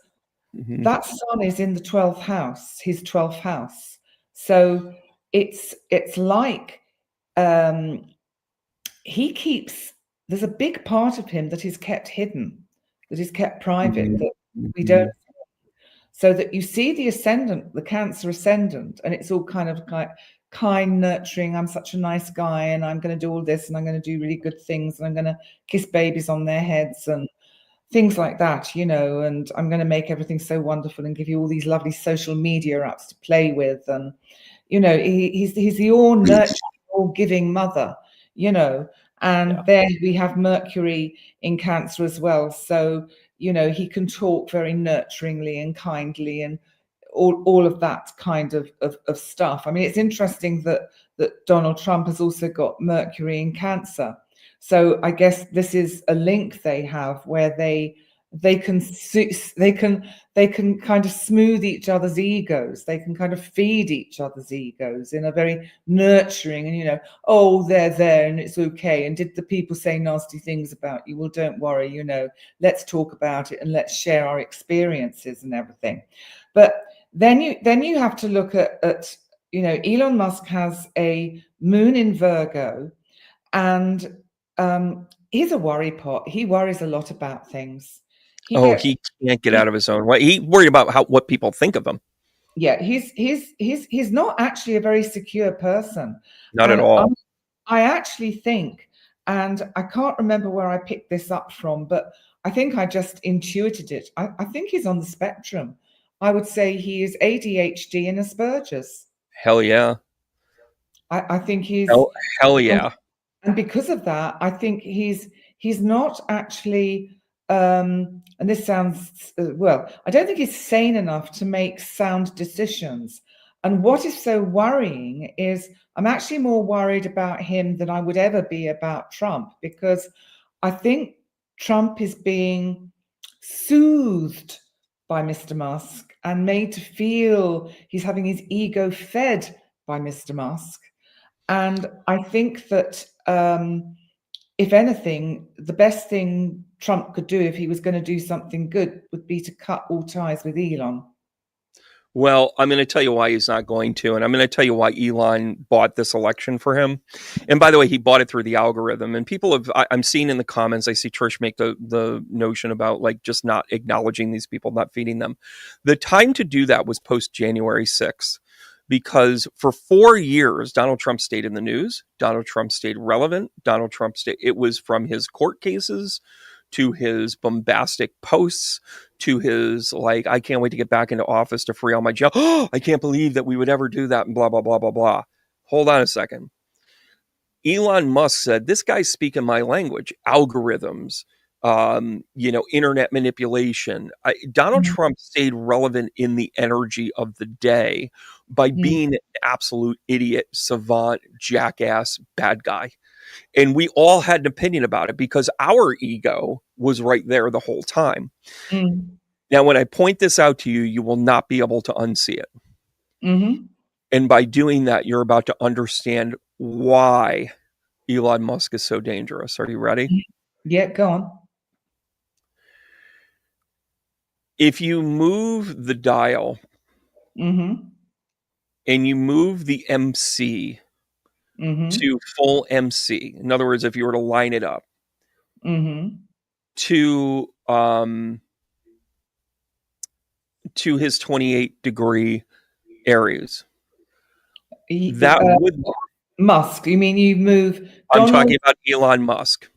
Mhm. that sun is in the 12th house, his 12th house. So it's like um he keeps there's a big part of him that is kept hidden, that is kept private, Mhm. that we don't, Mhm. so that you see the ascendant, the Cancer ascendant, and it's all kind of like kind, nurturing. I'm such a nice guy, and I'm going to do all this, and I'm going to do really good things, and I'm going to kiss babies on their heads, and things like that, and I'm going to make everything so wonderful and give you all these lovely social media apps to play with. And, he's the all nurturing, all giving mother, you know. Yeah. And then we have Mercury in Cancer as well. So, he can talk very nurturingly and kindly and all of that kind of stuff. I mean, it's interesting that Donald Trump has also got Mercury in Cancer. So I guess this is a link they have where they can kind of smooth each other's egos. They can kind of feed each other's egos in a very nurturing and, oh, they're there and it's okay. And did the people say nasty things about you? Well, don't worry, let's talk about it and let's share our experiences and everything. But then you have to look at Elon Musk has a moon in Virgo, and he's a worry pot. He worries a lot about things. He Oh, gets he can't get he, out of his own way. He worried about what people think of him. yeah, he's not actually a very secure person. Not at And all. I actually think, and I can't remember where I picked this up from, but I think I just intuited it. I think he's on the spectrum. I would say he is ADHD and Asperger's. Hell yeah. I think he's, Hell, hell and yeah. and because of that, I think he's not actually. And this sounds well. I don't think he's sane enough to make sound decisions. And what is so worrying is I'm actually more worried about him than I would ever be about Trump, because I think Trump is being soothed by Mr. Musk and made to feel he's having his ego fed by Mr. Musk. And I think that if anything, the best thing Trump could do if he was going to do something good would be to cut all ties with Elon. Well, I'm going to tell you why he's not going to, and I'm going to tell you why Elon bought this election for him. And by the way, he bought it through the algorithm. And people have, I'm seeing in the comments, I see Trish make the notion about like just not acknowledging these people, not feeding them. The time to do that was post January 6th, because for 4 years, Donald Trump stayed in the news. Donald Trump stayed relevant. Donald Trump stayed, it was from his court cases to his bombastic posts to his like, I can't wait to get back into office to free all my jail. Oh, I can't believe that we would ever do that and blah, blah, blah, blah, blah. Hold on a second. Elon Musk said, this guy's speaking my language, algorithms, internet manipulation. Donald Mm, Trump stayed relevant in the energy of the day by mm, being an absolute idiot, savant, jackass, bad guy. And we all had an opinion about it because our ego was right there the whole time. mm, Now, when I point this out to you, you will not be able to unsee it. mm-hmm. And by doing that, you're about to understand why Elon Musk is so dangerous. Are you ready? Yeah, go on. If you move the dial Mm-hmm. and you move the MC Mm-hmm. to full MC, in other words, if you were to line it up Mm-hmm. to his 28-degree Aries, that would, Musk. You mean you move I'm Donald? talking about Elon Musk.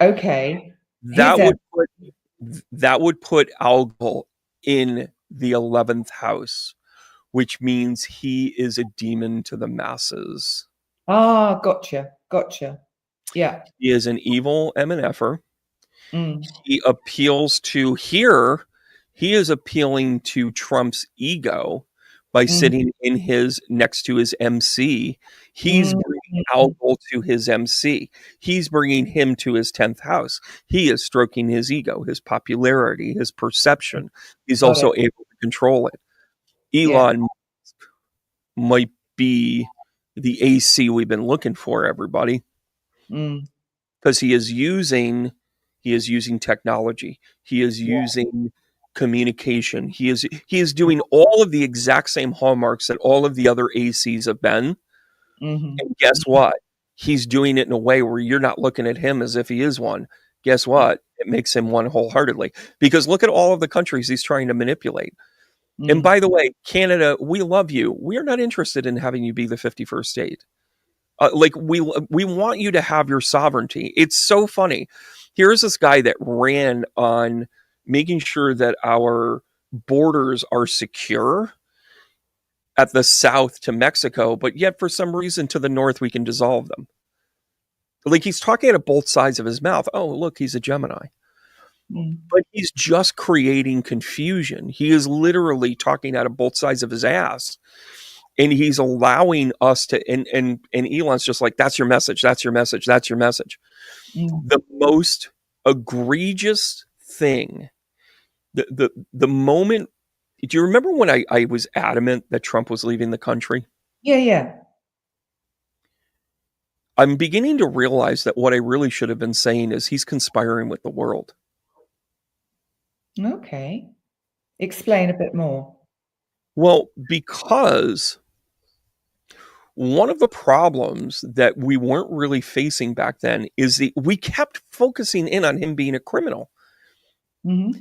Okay. His That would put Algol in the 11th house, which means he is a demon to the masses. gotcha. Gotcha. Yeah. He is an evil MNFer. Mm, He appeals to here, he is appealing to Trump's ego by mm, sitting in his next to his MC. He's mm, bringing mm. Algol to his MC. He's bringing him to his 10th house. He is stroking his ego, his popularity, his perception. He's Got it. also able to control it. Yeah. Elon might be the AC we've been looking for, everybody, Mm, because he is using technology. He is yeah. using communication. He is doing all of the exact same hallmarks that all of the other ACs have been. Mm-hmm. And guess what? He's doing it in a way where you're not looking at him as if he is one. Guess Mm, what? It makes him one wholeheartedly. Because look at all of the countries he's trying to manipulate. And mm, by the way, Canada, we love you. We are not interested in having you be the 51st state. Like we want you to have your sovereignty. It's so funny. Here's this guy that ran on making sure that our borders are secure at the south to Mexico, but yet for some reason to the north we can dissolve them. Like he's talking out of both sides of his mouth. Oh, look, he's a Gemini. mm, But he's just creating confusion. He is literally talking out of both sides of his ass. And he's allowing us to and Elon's just like, that's your message, that's your message, that's your message. mm. The most egregious thing, the moment, do you remember when I was adamant that Trump was leaving the country? Yeah, yeah. I'm beginning to realize that what I really should have been saying is he's conspiring with the world. Okay. Explain a bit more. Well, because one of the problems that we weren't really facing back then is we kept focusing in on him being a criminal. Mm-hmm.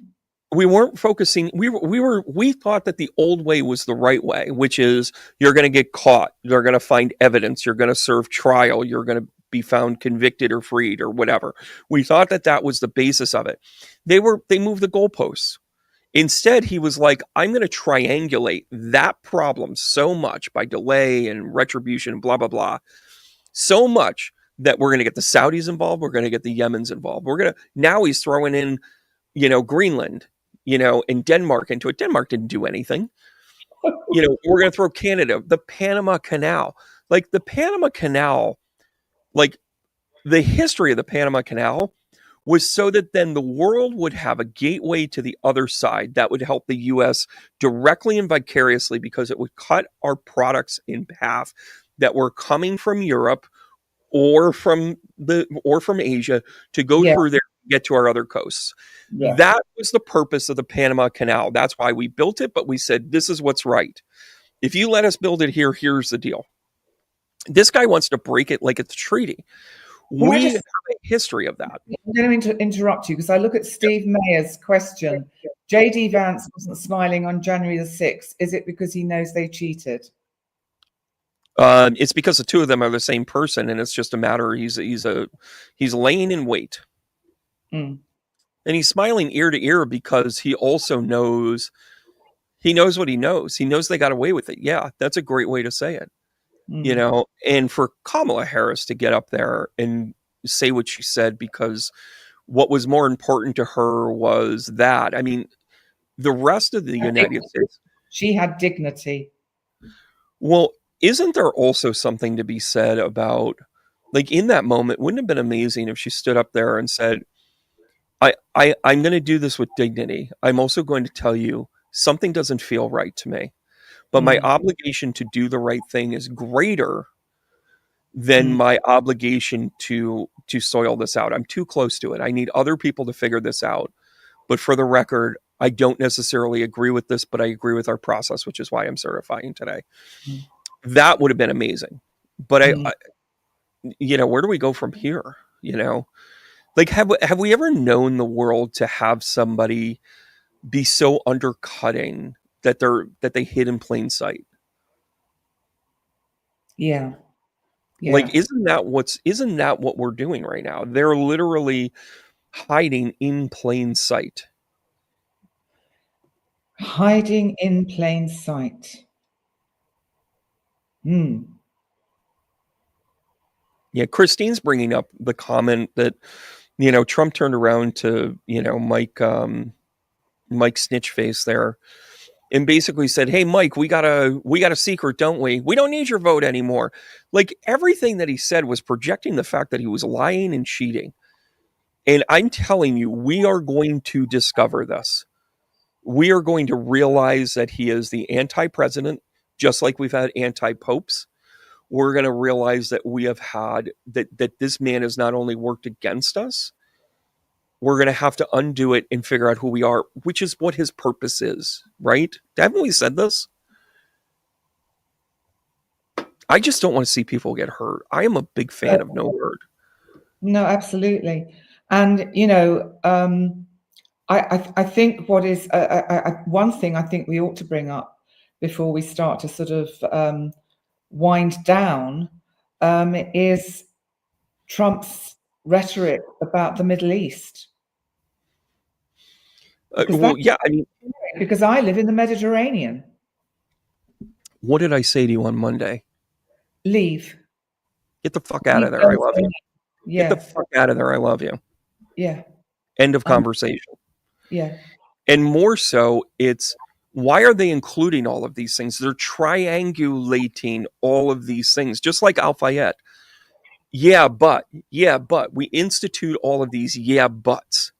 we weren't focusing. We thought that the old way was the right way, which is you're going to get caught, you're going to find evidence, you're going to serve trial, you're going to be found convicted or freed or whatever. We thought that that was the basis of it. They moved the goalposts. Instead, he was like, I'm going to triangulate that problem so much by delay and retribution, blah, blah, blah, so much that we're going to get the Saudis involved. We're going to get the Yemens involved. Now he's throwing in, Greenland, and Denmark into it. Denmark didn't do anything. We're going to throw Canada, the Panama Canal. Like the Panama Canal, like the history of the Panama Canal was so that then the world would have a gateway to the other side that would help the US directly and vicariously, because it would cut our products in half that were coming from Europe or from Asia to go Yeah, through there and get to our other coasts. yeah. That was the purpose of the Panama Canal. That's why we built it, but we said this is what's right. If you let us build it here, here's the deal. This guy wants to break it like it's a treaty. Can I We have just a history of that. I'm going to interrupt you because I look at Steve Mayer's question. JD Vance wasn't smiling on January the 6th. Is it because he knows they cheated? It's because the two of them are the same person, and it's just a matter. He's laying in wait, Mm. and he's smiling ear to ear because he also knows what he knows. He knows they got away with it. Yeah, that's a great way to say it. Mm. And for Kamala Harris to get up there and say what she said, because what was more important to her was that. I mean, the rest of the United States. She had dignity. Well, isn't there also something to be said about, like, in that moment, wouldn't it have been amazing if she stood up there and said, I'm going to do this with dignity. I'm also going to tell you something doesn't feel right to me, but my Mm. obligation to do the right thing is greater than Mm. my obligation to soil this out. I'm too close to it. I need other people to figure this out. But for the record, I don't necessarily agree with this, but I agree with our process, which is why I'm certifying today. Mm. That would have been amazing. But Mm. where do we go from here? Like, have we ever known the world to have somebody be so undercutting that they hid in plain sight? Yeah. Yeah. Like, isn't that what we're doing right now? They're literally hiding in plain sight. Hiding in plain sight. Mm. Yeah, Christine's bringing up the comment that Trump turned around to Mike Snitchface there and basically said, "Hey, Mike, we got a secret, don't we? We don't need your vote anymore." Like, everything that he said was projecting the fact that he was lying and cheating. And I'm telling you, we are going to discover this. We are going to realize that he is the anti-president, just like we've had anti-popes. We're going to realize that we have had that this man has not only worked against us, we're going to have to undo it and figure out who we are, which is what his purpose is, right? Haven't we said this? I just don't want to see people get hurt. I am a big fan of no hurt. No, absolutely. And, I think what is one thing I think we ought to bring up before we start to sort of wind down is Trump's rhetoric about the Middle East. Well, yeah, I mean, Because I live in the Mediterranean. what did I say to you on Monday? Leave. Get the fuck out of there. I love you. Yeah. Get the fuck out of there. I love you. Yeah. End of conversation. Yeah. And more so, it's, why are they including all of these things? They're triangulating all of these things, just like Al Fayed. Yeah, but we institute all of these buts.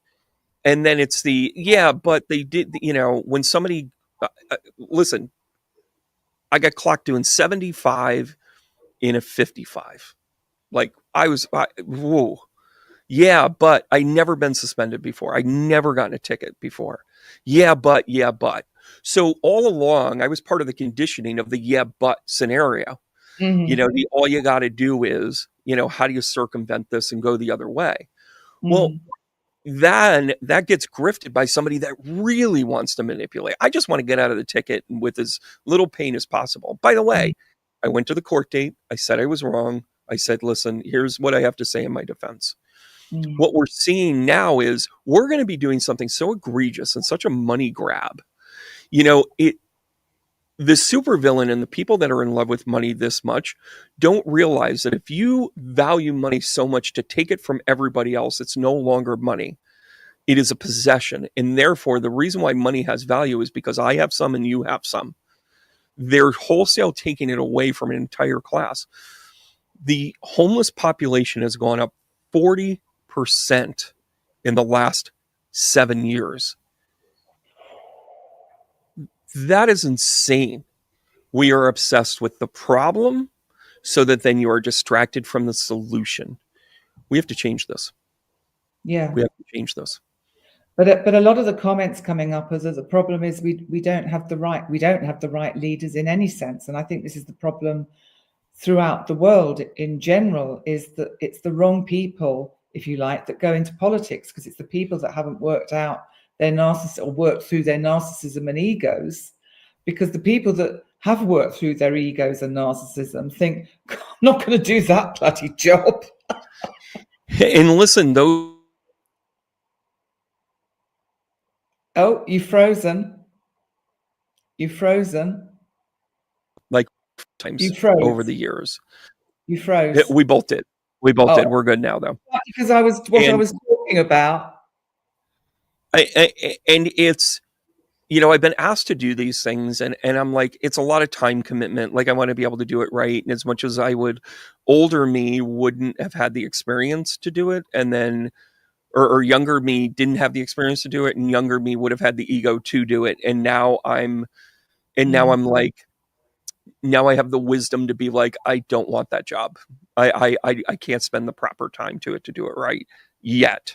And then it's but they did, when somebody, listen, I got clocked doing 75 in a 55. Like, whoa. Yeah, but I never been suspended before. I never gotten a ticket before. Yeah, but. So all along, I was part of the conditioning of the but scenario. Mm-hmm. All you got to do is, how do you circumvent this and go the other way? Well, Mm-hmm. then that gets grifted by somebody that really wants to manipulate. I just want to get out of the ticket with as little pain as possible. By the Mm, way, I went to the court date. I said I was wrong. I said, listen, here's what I have to say in my defense. mm. What we're seeing now is we're going to be doing something so egregious and such a money grab. The supervillain and the people that are in love with money this much don't realize that if you value money so much to take it from everybody else, it's no longer money. It is a possession. And therefore, the reason why money has value is because I have some and you have some. They're wholesale taking it away from an entire class. The homeless population has gone up 40% in the last 7 years. That is insane. We are obsessed with the problem so that then you are distracted from the solution. We have to change this. Yeah. We have to change this. But a lot of the comments coming up as the problem is we don't have the right leaders in any sense, and I think this is the problem throughout the world in general, is that it's the wrong people, if you like, that go into politics, because it's the people that haven't worked out their narcissism or worked through their narcissism and egos, because the people that have worked through their egos and narcissism think, I'm not going to do that bloody job. And listen, those Oh, you've frozen. You've frozen. like You times over froze. the years. You froze. We both did. We both Oh, did. We're good now, though. because I was what I And was talking about. and it's I've been asked to do these things, and I'm like, it's a lot of time commitment. Like, I want to be able to do it right, and as much as I would, older me wouldn't have had the experience to do it, and then or younger me didn't have the experience to do it, and younger me would have had the ego to do it, and Mm, I'm like, now I have the wisdom to be like, I don't want that job. I can't spend the proper time to do it right yet,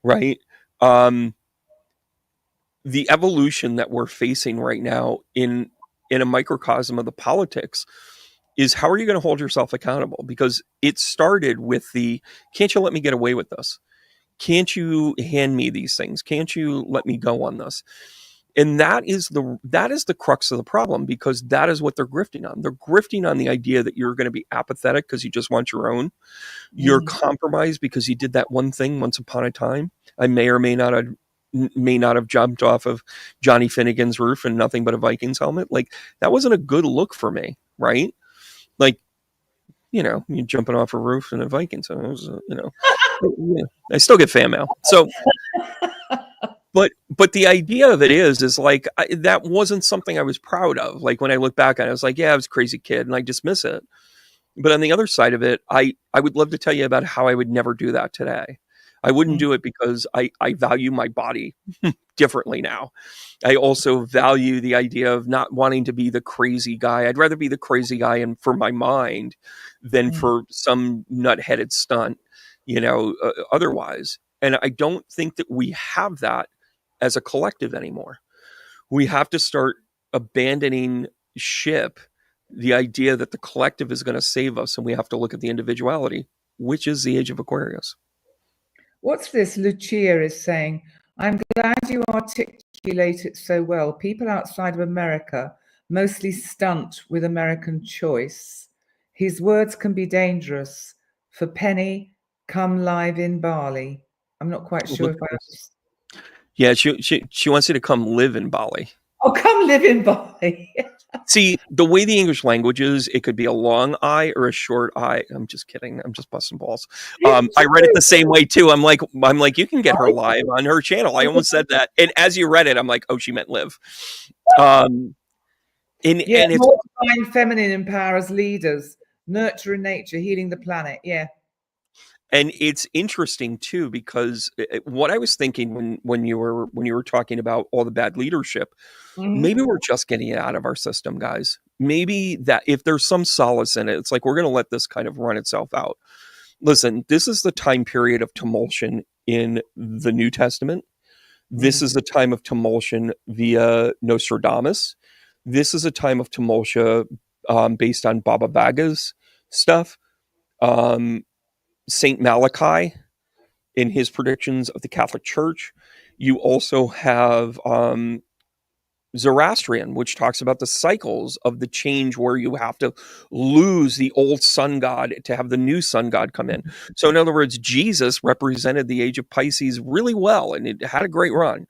right? Um, the evolution that we're facing right now in a microcosm of the politics is, how are you going to hold yourself accountable? Because it started with the, can't you let me get away with this? Can't you hand me these things? Can't you let me go on this? And that is the crux of the problem, because that is what they're grifting on. They're grifting on the idea that you're going to be apathetic because you just want your own. You're mm, compromised because you did that one thing once upon a time. I may not have jumped off of Johnny Finnegan's roof and nothing but a Vikings helmet. Like, that wasn't a good look for me, right? Like, you jumping off a roof in a Vikings. So it was, yeah, I still get fan mail. So, but the idea of it is like, that wasn't something I was proud of. Like, when I look back on it, I was like, yeah, I was a crazy kid, and I dismiss it. But on the other side of it, I would love to tell you about how I would never do that today. I wouldn't mm, do it because I value my body differently now. I also value the idea of not wanting to be the crazy guy. I'd rather be the crazy guy and for my mind than mm. for some nut-headed stunt, otherwise. And I don't think that we have that as a collective anymore. We have to start abandoning ship the idea that the collective is going to save us, and we have to look at the individuality, which is the age of Aquarius. What's this? Lucia is saying, I'm glad you articulate it so well. People outside of America mostly stunt with American choice. His words can be dangerous. For Penny, come live in Bali. I'm not quite sure Look if at I this. understand. Yeah, she wants you to come live in Bali. Oh, come live in Bali. See, the way the English language is, it could be a long I or a short I. I'm just kidding. I'm just busting balls. I read it the same way too. I'm like, you can get her live on her channel. I almost said that, and as you read it, I'm like, oh, she meant live. Um, and Yeah, and it's more divine feminine and power as leaders, nurturing nature, healing the planet. Yeah. And it's interesting too, because what I was thinking when you were talking about all the bad leadership, Mhm. maybe we're just getting it out of our system, guys. Maybe that if there's some solace in it, it's like, we're going to let this kind of run itself out. Listen, this is the time period of tumultuation in the New Testament. This Mm. is a time of tumultuation via Nostradamus. This is a time of tumultuation based on Baba Vaga's stuff. Um, Saint Malachi in his predictions of the Catholic Church. You also have Zoroastrian, which talks about the cycles of the change where you have to lose the old sun god to have the new sun god come in. So, in other words, Jesus represented the age of Pisces really well, and it had a great run.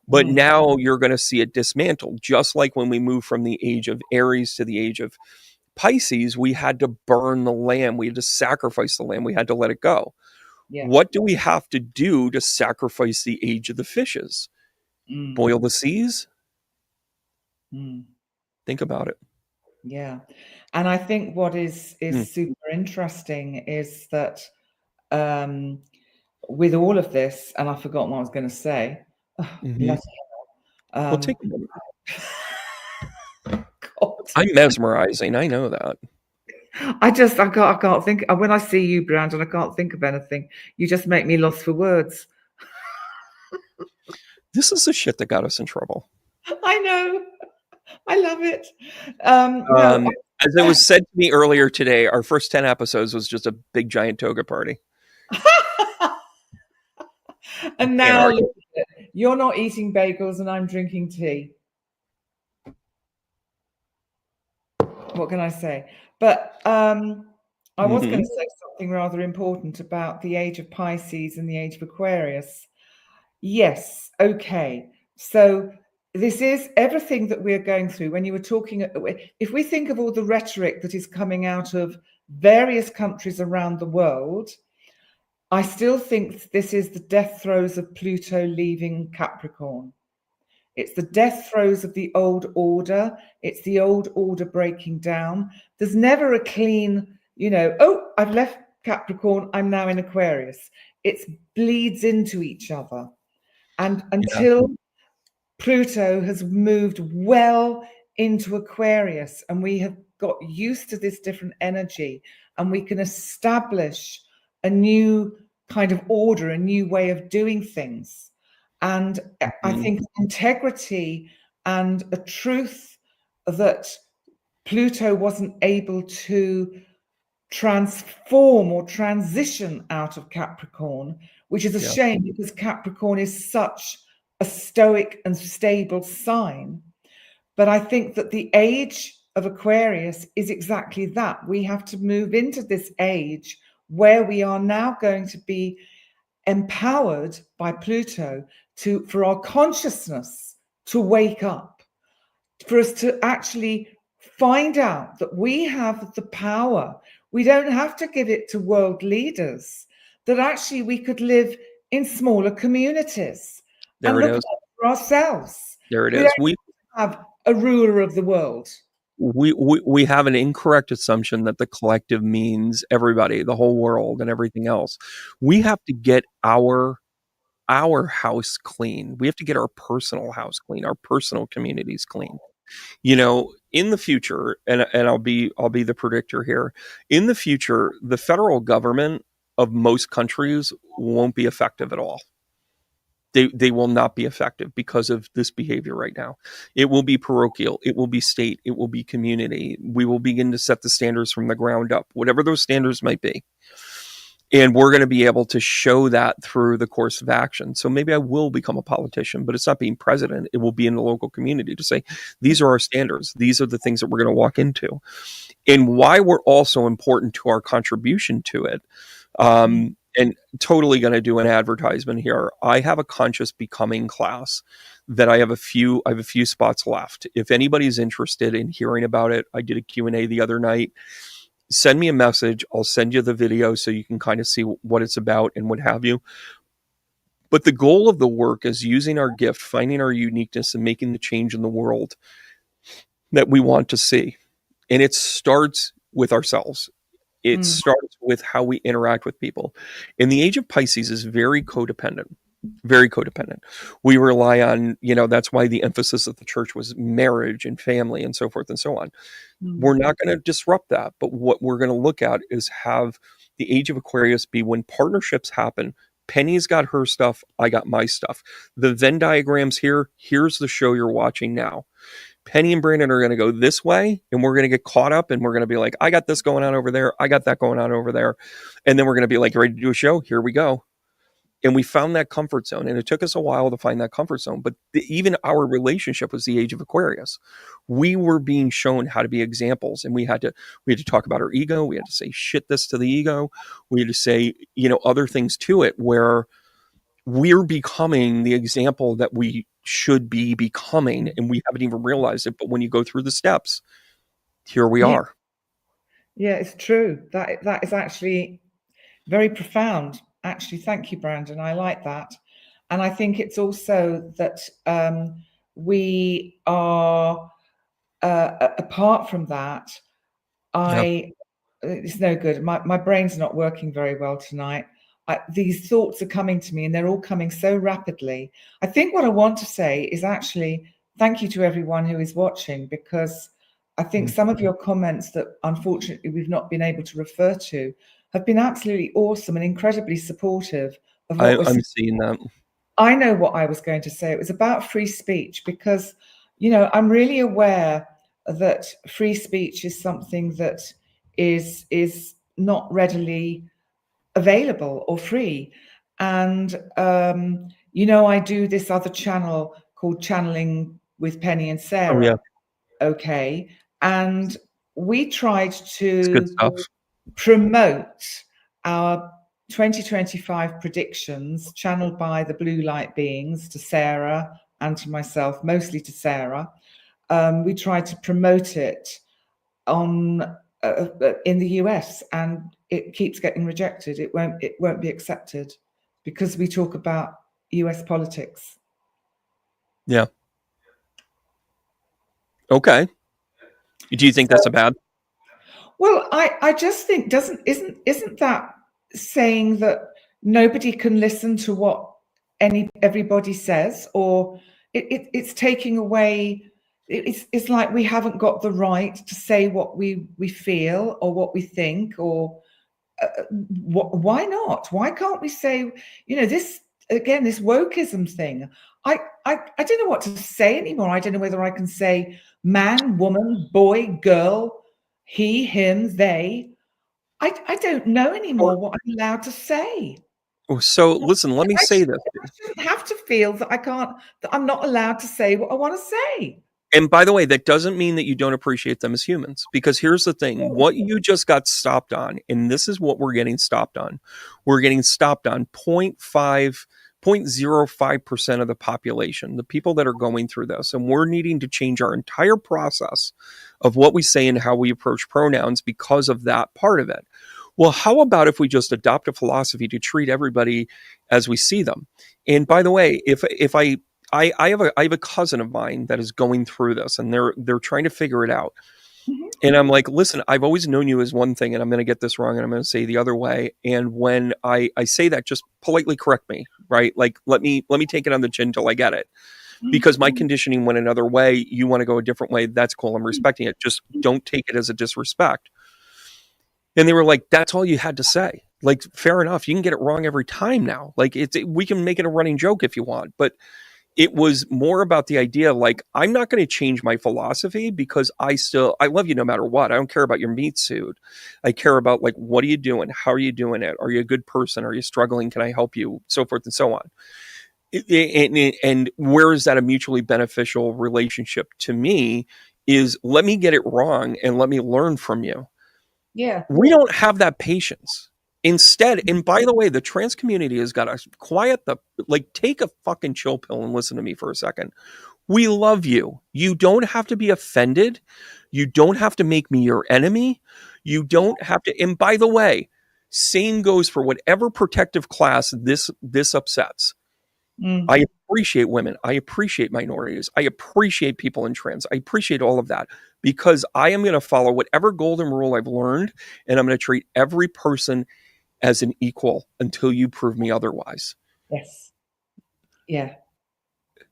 But Mm. now you're going to see it dismantled, just like when we move from the age of Aries to the age of Pisces, we had to burn the lamb. We had to sacrifice the lamb. We had to let it go. Yeah. What do we have to do to sacrifice the age of the fishes? Mm. Boil the seas? Mm. Think about it. Yeah. And I think what is Mm. super interesting is that with all of this, and I've forgotten what I was going to say. Oh, Mm-hmm. bloody hell. Well, take a moment. God. I'm mesmerizing. I know that. I can't think. When I see you, Brandon, I can't think of anything. You just make me lost for words. This is the shit that got us in trouble. I know. I love it. No. As it was said to me earlier today, our first 10 episodes was just a big giant toga party. And Can't now argue. look at it. You're not eating bagels and I'm drinking tea. What can I say? But I was going Mm-hmm. to say something rather important about the age of Pisces and the age of Aquarius. Yes, okay. So this is everything that we're going through. When you were talking, if we think of all the rhetoric that is coming out of various countries around the world, I still think this is the death throes of Pluto leaving Capricorn. It's the death throes of the old order. It's the old order breaking down. There's never a clean, oh, I've left Capricorn, I'm now in Aquarius. It bleeds into each other. And Yeah. until Pluto has moved well into Aquarius and we have got used to this different energy and we can establish a new kind of order, a new way of doing things. And I Mm-hmm. think integrity and a truth that Pluto wasn't able to transform or transition out of Capricorn, which is a Yeah. shame because Capricorn is such a stoic and stable sign. But I think that the age of Aquarius is exactly that. We have to move into this age where we are now going to be empowered by Pluto for our consciousness to wake up, for us to actually find out that we have the power. We don't have to give it to world leaders, that actually we could live in smaller communities There and it look is. after ourselves. There it We is. don't have a ruler of the world. We have an incorrect assumption that the collective means everybody, the whole world, and everything else. We have to get our house clean. We have to get our personal house clean, our personal communities clean. In the future, and I'll be the predictor here. In the future, the federal government of most countries won't be effective at all. They will not be effective because of this behavior right now. It will be parochial, it will be state, it will be community. We will begin to set the standards from the ground up, whatever those standards might be. And we're going to be able to show that through the course of action. So maybe I will become a politician, but it's not being president. It will be in the local community to say, these are our standards. These are the things that we're going to walk into. And why we're also important to our contribution to it. And totally going to do an advertisement here. I have a conscious becoming class that I have a few spots left. If anybody's interested in hearing about it, I did a Q&A the other night. Send me a message. I'll send you the video so you can kind of see what it's about and what have you. But the goal of the work is using our gift, finding our uniqueness, and making the change in the world that we want to see. And it starts with ourselves. It Mm, starts with how we interact with people. And the age of Pisces is very codependent, very codependent. We rely on, that's why the emphasis of the church was marriage and family and so forth and so on. mm, We're not going to disrupt that. But what we're going to look at is have the age of Aquarius be when partnerships happen. Penny's got her stuff. I got my stuff. The Venn diagrams here. Here's the show you're watching now. Penny and Brandon are going to go this way, and we're going to get caught up, and we're going to be like, I got this going on over there. I got that going on over there. And then we're going to be like, ready to do a show? Here we go. and we found that comfort zone, and it took us a while to find that comfort zone, but even our relationship was the age of Aquarius. We were being shown how to be examples, and we had to talk about our ego. We had to say shit this to the ego. We had to say, other things to it, where we're becoming the example that we should be becoming, and we haven't even realized it. But when you go through the steps, here we Yeah, are. yeah, it's true. That is actually very profound. Actually, thank you, Brandon. I like that. And I think it's also that we are, apart from that, Yeah. it's no good. My brain's not working very well tonight. These thoughts are coming to me and they're all coming so rapidly. I think what I want to say is actually thank you to everyone who is watching, because I think some of your comments that unfortunately we've not been able to refer to have been absolutely awesome and incredibly supportive of what I'm was. seeing that. I know what I was going to say. It was about free speech because, I'm really aware that free speech is something that is not readily available or free. And I do this other channel called Channeling with Penny and Oh Sarah. yeah, Okay. And we tried it's good to stuff. promote our 2025 predictions channeled by the blue light beings to Sarah and to myself, mostly to Sarah. We tried to promote it on in the US, and it keeps getting rejected. It won't be accepted because we talk about US politics. Yeah. Okay. Do you think that's a bad? Well, I just think doesn't isn't that saying that nobody can listen to what everybody says, or it's taking away. It's like we haven't got the right to say what we feel or what we think, or why not? Why can't we say, this again, this wokeism thing? I don't know what to say anymore. I don't know whether I can say man, woman, boy, girl, he, him, they. I don't know Or, anymore what I'm allowed to say. so listen, let me I say this. shouldn't have to feel that that I'm not allowed to say what I want to say. And by the way, that doesn't mean that you don't appreciate them as humans, because here's the thing: what you just got stopped on, and this is what we're getting stopped on. We're getting stopped on 0.05% of the population, the people that are going through this, and we're needing to change our entire process of what we say and how we approach pronouns because of that part of it. Well, how about if we just adopt a philosophy to treat everybody as we see them? And by the way, if I have a cousin of mine that is going through this, and they're trying to figure it out. Mhm. And I'm like, listen, I've always known you as one thing, and I'm going to get this wrong, and I'm going to say the other way. And when I say that, just politely correct me, right? Like let me take it on the chin till I get it, because my conditioning went another way. You want to go a different way? That's cool. I'm respecting it. Just don't take it as a disrespect. And they were like, that's all you had to say. Like, fair enough. You can get it wrong every time now. Like, we can make it a running joke if you want, but it was more about the idea, like, I'm not going to change my philosophy because I love you no matter what. I don't care about your meat suit. I care about, like, what are you doing? How are you doing it? Are you a good person? Are you struggling? Can I help you? So forth and so on. And where is that a mutually beneficial relationship to me is, let me get it wrong and let me learn from you. Yeah. We don't have that patience. Instead, and by the way, the trans community has got to quiet like, take a fucking chill pill and listen to me for a second. We love you. You don't have to be offended. You don't have to make me your enemy. You don't have to. And by the way, same goes for whatever protective class this upsets. Mm. I appreciate women. I appreciate minorities. I appreciate people in trans. I appreciate all of that, because I am going to follow whatever golden rule I've learned, and I'm going to treat every person as an equal until you prove me otherwise. Yes. Yeah.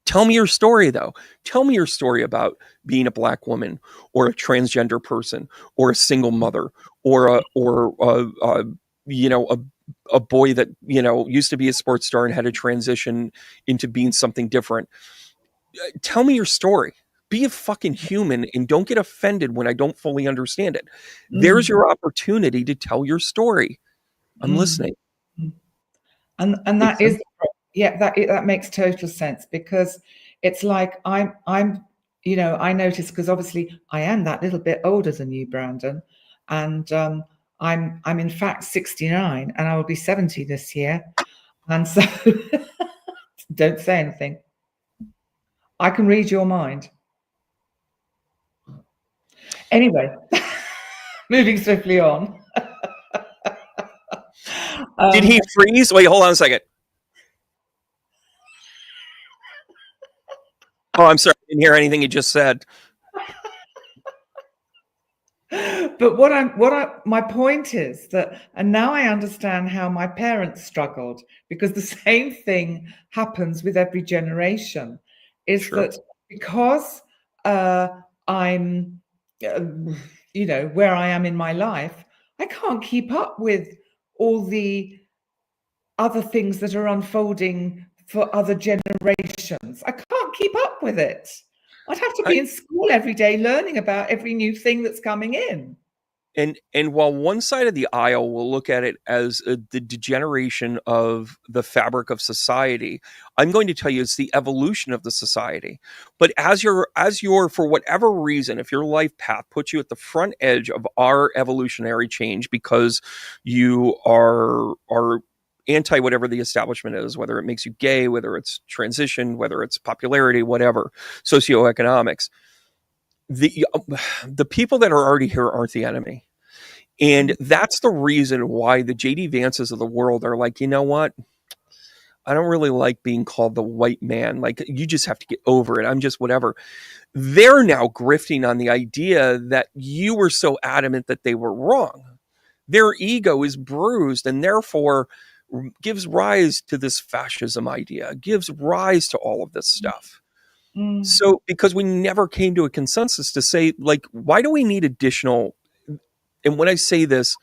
Tell me your story, though. Tell me your story about being a black woman, or a transgender person, or a single mother, or a boy that used to be a sports star and had to transition into being something different. Tell me your story. Be a fucking human, and don't get offended when I don't fully understand it. There's Mm. your opportunity to tell your story. I'm Mm. listening. Mm. And Makes that is, sense? yeah, that makes total sense, because it's like I'm I notice, because obviously I am that little bit older than you, Brandon, and I'm in fact 69, and I will be 70 this year, and so don't say anything. I can read your mind. Anyway, moving swiftly on. Did um, he freeze? Wait, hold on a second. Oh, I'm sorry. I didn't hear anything you just said. but my point is that, and now I understand how my parents struggled, because the same thing happens with every generation, is Sure. that because uh, I'm uh, where I am in my life, I can't keep up with all the other things that are unfolding for other generations. I can't keep up with it. I'd have to I, be in school every day learning about every new thing that's coming in. and while one side of the aisle will look at it as the degeneration of the fabric of society, I'm going to tell you it's the evolution of the society. But as your for whatever reason, if your life path puts you at the front edge of our evolutionary change because you are anti whatever the establishment is, whether it makes you gay, whether it's transition, whether it's popularity, whatever, socioeconomics, the the people that are already here aren't the enemy. And that's the reason why the JD Vances of the world are like, you know what? I don't really like being called the white man. Like, you just have to get over it. I'm just whatever. They're now grifting on the idea that you were so adamant that they were wrong. Their ego is bruised and therefore gives rise to this fascism idea, gives rise to all of this stuff. Mm, So, because we never came to a consensus to say, like, why do we need additional? And when I say this,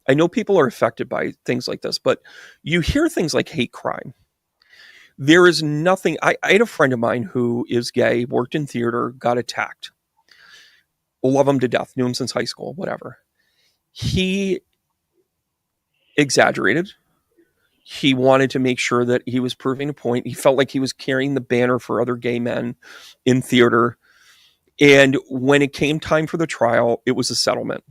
I know people are affected by things like this, but you hear things like hate crime. There is nothing. I had a friend of mine who is gay, worked in theater, got attacked. Love him to death, knew him since high school, whatever. He exaggerated. He wanted to make sure that he was proving a point. He felt like he was carrying the banner for other gay men in theater. And when it came time for the trial, it was a settlement.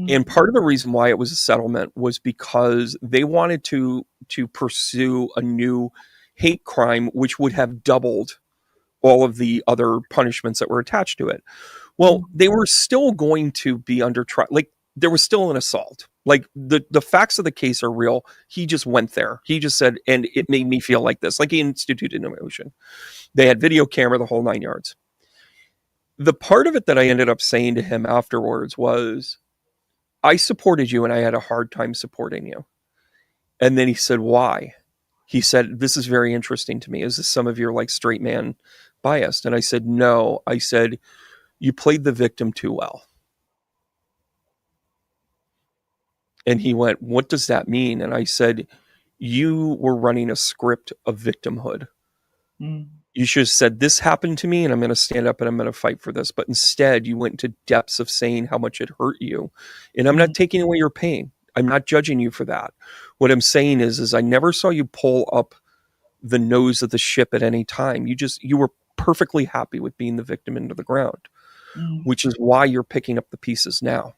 And mm, part of the reason why it was a settlement was because they wanted to pursue a new hate crime, which would have doubled all of the other punishments that were attached to it. Well, mm, they were still going to be under trial. Like, there was still an assault. Like, the facts of the case are real. He just went there. He just said, and it made me feel like this. Like, he instituted an emotion. They had video camera, the whole 9 yards. The part of it that I ended up saying to him afterwards was, I supported you and I had a hard time supporting you. And then he said, why? He said, this is very interesting to me. Is this some of your like straight man biased? And I said, no. I said, you played the victim too well. And he went, what does that mean? And I said, you were running a script of victimhood. mm, You should have said, this happened to me and I'm going to stand up and I'm going to fight for this. But instead, you went to depths of saying how much it hurt you. And I'm not mm, taking away your pain. I'm not judging you for that. What I'm saying is I never saw you pull up the nose of the ship at any time. You were perfectly happy with being the victim into the ground, mm, which is why you're picking up the pieces now.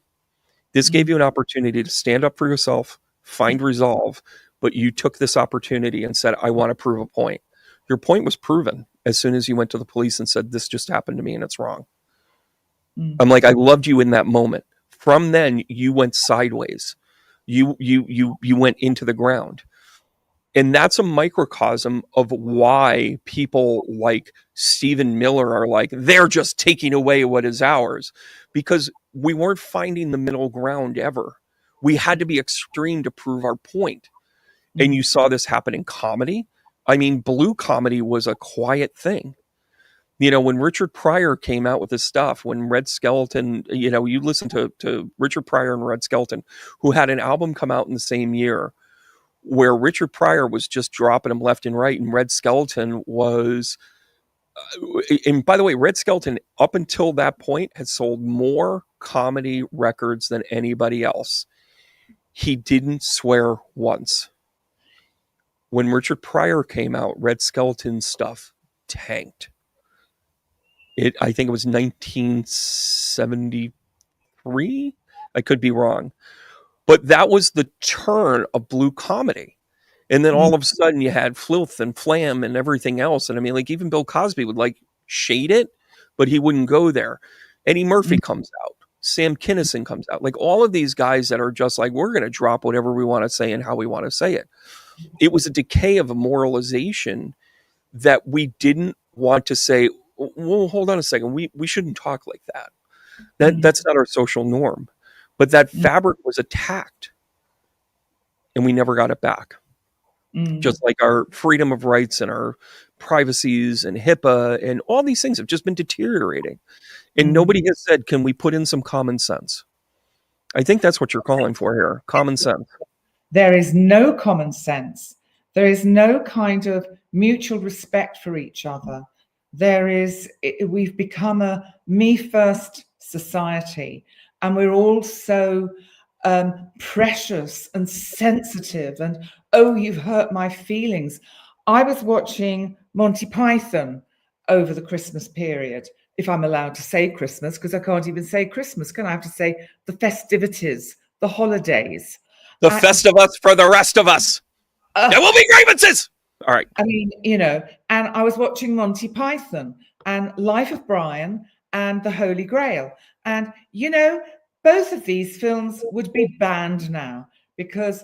This gave mm, you an opportunity to stand up for yourself, find resolve, but you took this opportunity and said, I want to prove a point. Your point was proven as soon as you went to the police and said, this just happened to me and it's wrong. mm, I'm like, I loved you in that moment. From then, you went sideways. You went into the ground. And that's a microcosm of why people like Stephen Miller are like, they're just taking away what is ours, because we weren't finding the middle ground ever. We had to be extreme to prove our point. And mm, you saw this happen in comedy. I mean, blue comedy was a quiet thing. You know, when Richard Pryor came out with his stuff, when Red Skeleton, you listen to Richard Pryor and Red Skeleton, who had an album come out in the same year where Richard Pryor was just dropping them left and right, and Red Skeleton was. And by the way, Red Skeleton, up until that point, had sold more comedy records than anybody else. He didn't swear once. When Richard Pryor came out, Red Skeleton stuff tanked. I think it was 1973. I could be wrong, but that was the turn of blue comedy. And then Mm, all of a sudden you had Filth and Flam and everything else. And I mean, like even Bill Cosby would like shade it, but he wouldn't go there. Eddie mm, Murphy comes out. Sam Kinison comes out. Like all of these guys that are just like, we're going to drop whatever we want to say and how we want to say it. It was a decay of a moralization that we didn't want to say, well, hold on a second. We shouldn't talk like that. mm, That's not our social norm. But that mm, fabric was attacked and we never got it back. mm, Just like our freedom of rights and our privacies and HIPAA and all these things have just been deteriorating. And mm. nobody has said, can we put in some common sense? I think that's what you're calling for here. Common sense. There is no common sense. There is no kind of mutual respect for each other. We've become a me first society, and we're all so precious and sensitive. And oh, you've hurt my feelings. I was watching Monty Python over the Christmas period, if I'm allowed to say Christmas, because I can't even say Christmas, can I? Have to say the festivities, the holidays. The I, Festivus for the rest of us. There will be grievances. All right. I mean, and I was watching Monty Python and Life of Brian and The Holy Grail. And, both of these films would be banned now because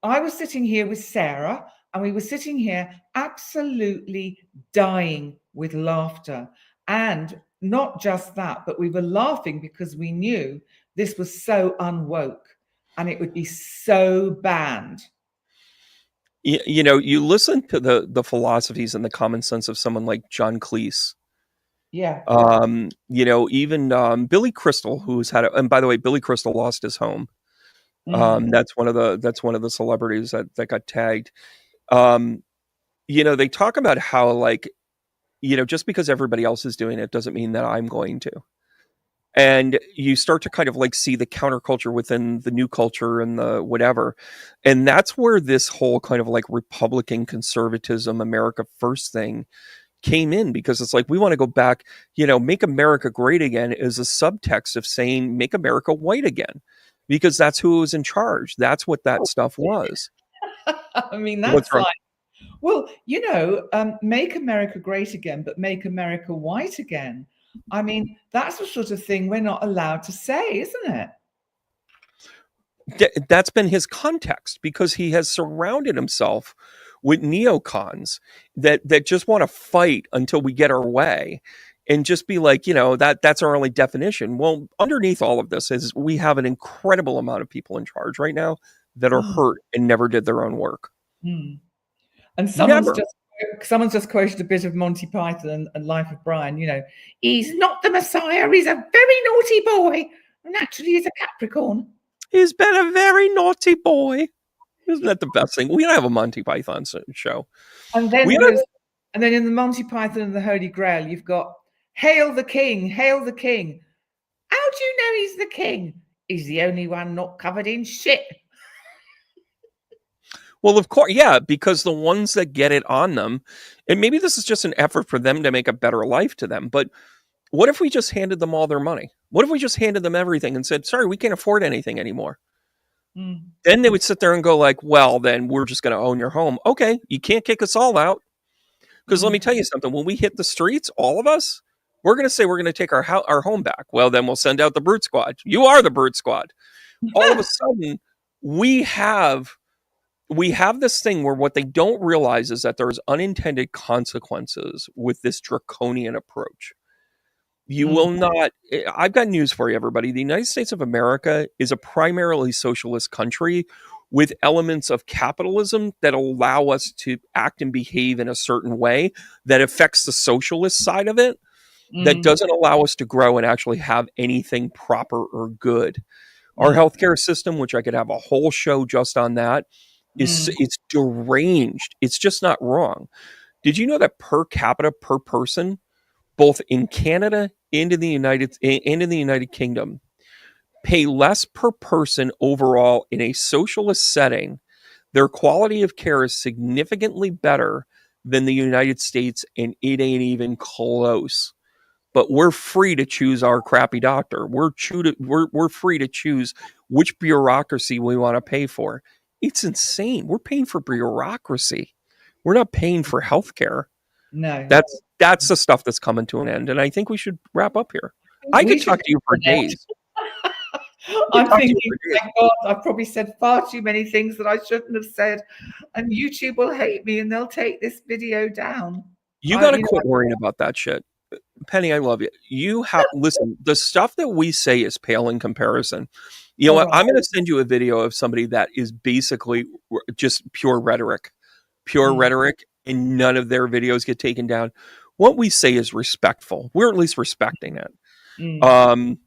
I was sitting here with Sarah and we were sitting here absolutely dying with laughter. And not just that, but we were laughing because we knew this was so unwoke and it would be so banned. You listen to the philosophies and the common sense of someone like John Cleese. Yeah. Even Billy Crystal, who's and by the way, Billy Crystal lost his home. Mm, That's one of the celebrities that got tagged. Um, they talk about how like, just because everybody else is doing it doesn't mean that I'm going to. And you start to kind of like see the counterculture within the new culture and the whatever. And that's where this whole kind of like Republican conservatism, America first thing came in, because it's like, we want to go back, make America great again is a subtext of saying, make America white again, because that's who was in charge. That's what that stuff was. I mean, What's that's wrong? like, well, make America great again, but make America white again. I mean, that's the sort of thing we're not allowed to say, isn't it? That's been his context, because he has surrounded himself with neocons that just want to fight until we get our way, and just be like, that's our only definition. Well, underneath all of this is we have an incredible amount of people in charge right now that are Mm, hurt and never did their own work. mm. And Never. someone's just quoted a bit of Monty Python and Life of Brian. He's not the Messiah. He's a very naughty boy. Naturally, he's a Capricorn. He's been a very naughty boy. Isn't that the best thing? We gotta have a Monty Python show. And then We gotta, in the Monty Python and the Holy Grail, you've got "Hail the King, hail the King." How do you know he's the king? He's the only one not covered in shit. well, of course, yeah, because the ones that get it on them, and maybe this is just an effort for them to make a better life to them, but what if we just handed them all their money? What if we just handed them everything and said, sorry, we can't afford anything anymore? Mm, Then they would sit there and go like, well, then we're just going to own your home. Okay, you can't kick us all out. Because let me mm, tell you something. When we hit the streets, all of us, we're going to say we're going to take our home back. Well, then we'll send out the brute squad. You are the brute squad. All of a sudden, we have this thing where what they don't realize is that there's unintended consequences with this draconian approach. You mm, will not. I've got news for you, everybody. The United States of America is a primarily socialist country with elements of capitalism that allow us to act and behave in a certain way that affects the socialist side of it, that mm, doesn't allow us to grow and actually have anything proper or good. Our mm, healthcare system, which I could have a whole show just on that, is mm. it's deranged. It's just not wrong. Did you know that per capita per person, both in Canada and in the United Kingdom, pay less per person overall in a socialist setting Their quality of care is significantly better than the United States, and it ain't even close. But we're free to choose our crappy doctor. We're free to choose which bureaucracy we want to pay for. It's insane. We're paying for bureaucracy. We're not paying for healthcare. No. That's the stuff that's coming to an end. And I think we should wrap up here. I We could should talk to you for days. I could I'm talk to you thinking, for days. thank God, I've probably said far too many things that I shouldn't have said, and YouTube will hate me and they'll take this video down. You got to You know, quit worrying about that shit. Penny, I love you. You have listen. The stuff that we say is pale in comparison. You know all what? right. I'm going to send you a video of somebody that is basically just pure Mm, rhetoric, and none of their videos get taken down. What we say is respectful. We're at least respecting it. mm. Um,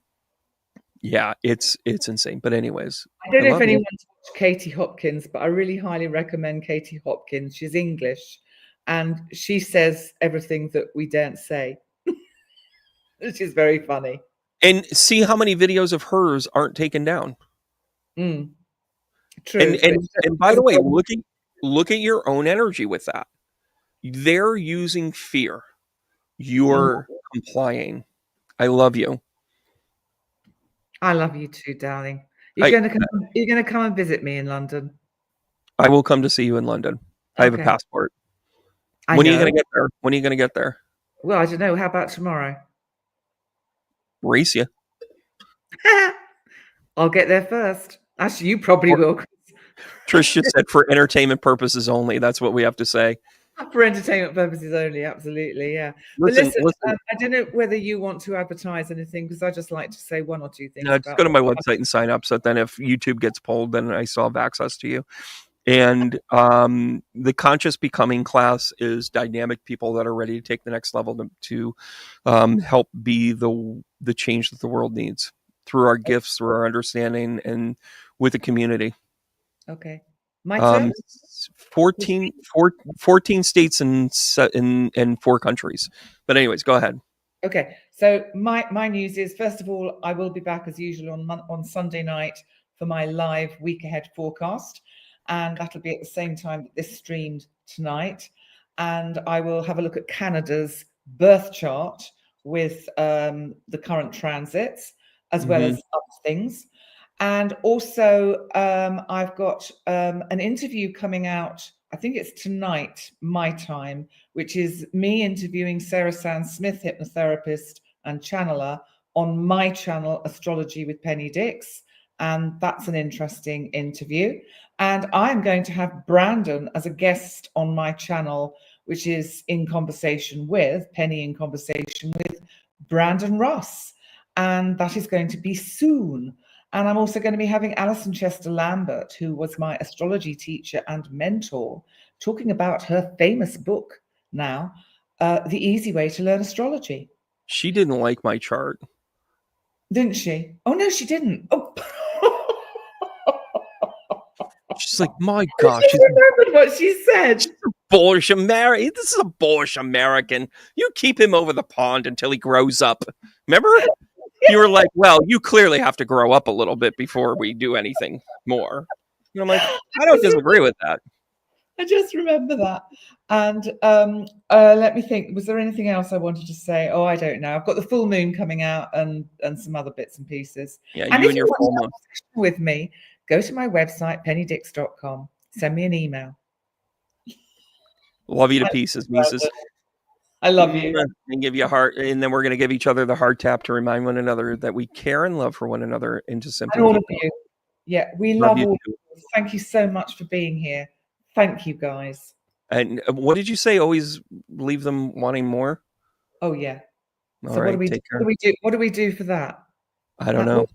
yeah, it's insane. But anyways, I don't I know if love you. anyone's watched Katie Hopkins, but I really highly recommend Katie Hopkins. She's English, and she says everything that we daren't say, which is very funny. And see how many videos of hers aren't taken down. Mm, And true, but and and by the way, look at your own energy with that. They're using fear. mm, You're complying. I love you. I love you too, darling. You're I going to come. You're going to come and visit me in London. I will come to see you in London. I have a Okay, passport. I When are you going know. to get there? When are you going to get there? Well, I don't know. How about tomorrow? Race you. I'll get there first. Actually, you probably will. Trish just said for entertainment purposes only. That's what we have to say. For entertainment purposes only, absolutely, yeah. But Listen, listen, listen. I don't know whether you want to advertise anything because I just like to say one or two things No, just about go to what my website and sign up. So then, if YouTube gets pulled, then I still have access to you. And the conscious becoming class is dynamic people that are ready to take the next level to help be the change that the world needs through our gifts, through our understanding, and with the community. Okay. My Um, turn? 14 states and 4 countries. But anyways, go ahead. Okay. So my news is, first of all, I will be back as usual on Sunday night for my live week ahead forecast, and that'll be at the same time that this streamed tonight. And I will have a look at Canada's birth chart with the current transits as well Hmm. as other things. And also, I've got an interview coming out. I think it's tonight, my time, which is me interviewing Sarah Sands Smith, hypnotherapist and channeler, on my channel, Astrology with Penny Dix. And that's an interesting interview. And I'm going to have Brandon as a guest on my channel, which is in conversation with Penny, in conversation with Brandon Ross. And that is going to be soon. And I'm also going to be having Alison Chester Lambert, who was my astrology teacher and mentor, talking about her famous book now, The Easy Way to Learn Astrology. She didn't like my chart. Didn't she? Oh, no, she didn't. Oh. She's like, my I gosh, just remembered what she said. she's a bullish American. This is a bullish American. You keep him over the pond until he grows up. Remember? You were like, well, you clearly have to grow up a little bit before we do anything more. And I'm like, I don't disagree with that. I just remember that. And let me think. Was there anything else I wanted to say? Oh, I don't know. I've got the full moon coming out and some other bits and pieces. Yeah, And you if and you your want to full have moon. a session with me, go to my website, pennydix.com. Send me an email. Love you to I pieces, Mises. love you. And give you a heart, and then we're going to give each other the heart tap to remind one another that we care and love for one another, and to simply And all keep of going. you. Yeah, we Love love you all of too. you. Thank you so much for being here. Thank you, guys. And what did you say? Always leave them wanting more. Oh, yeah. All So what do right, we do? take care. What do we do for that? I don't know.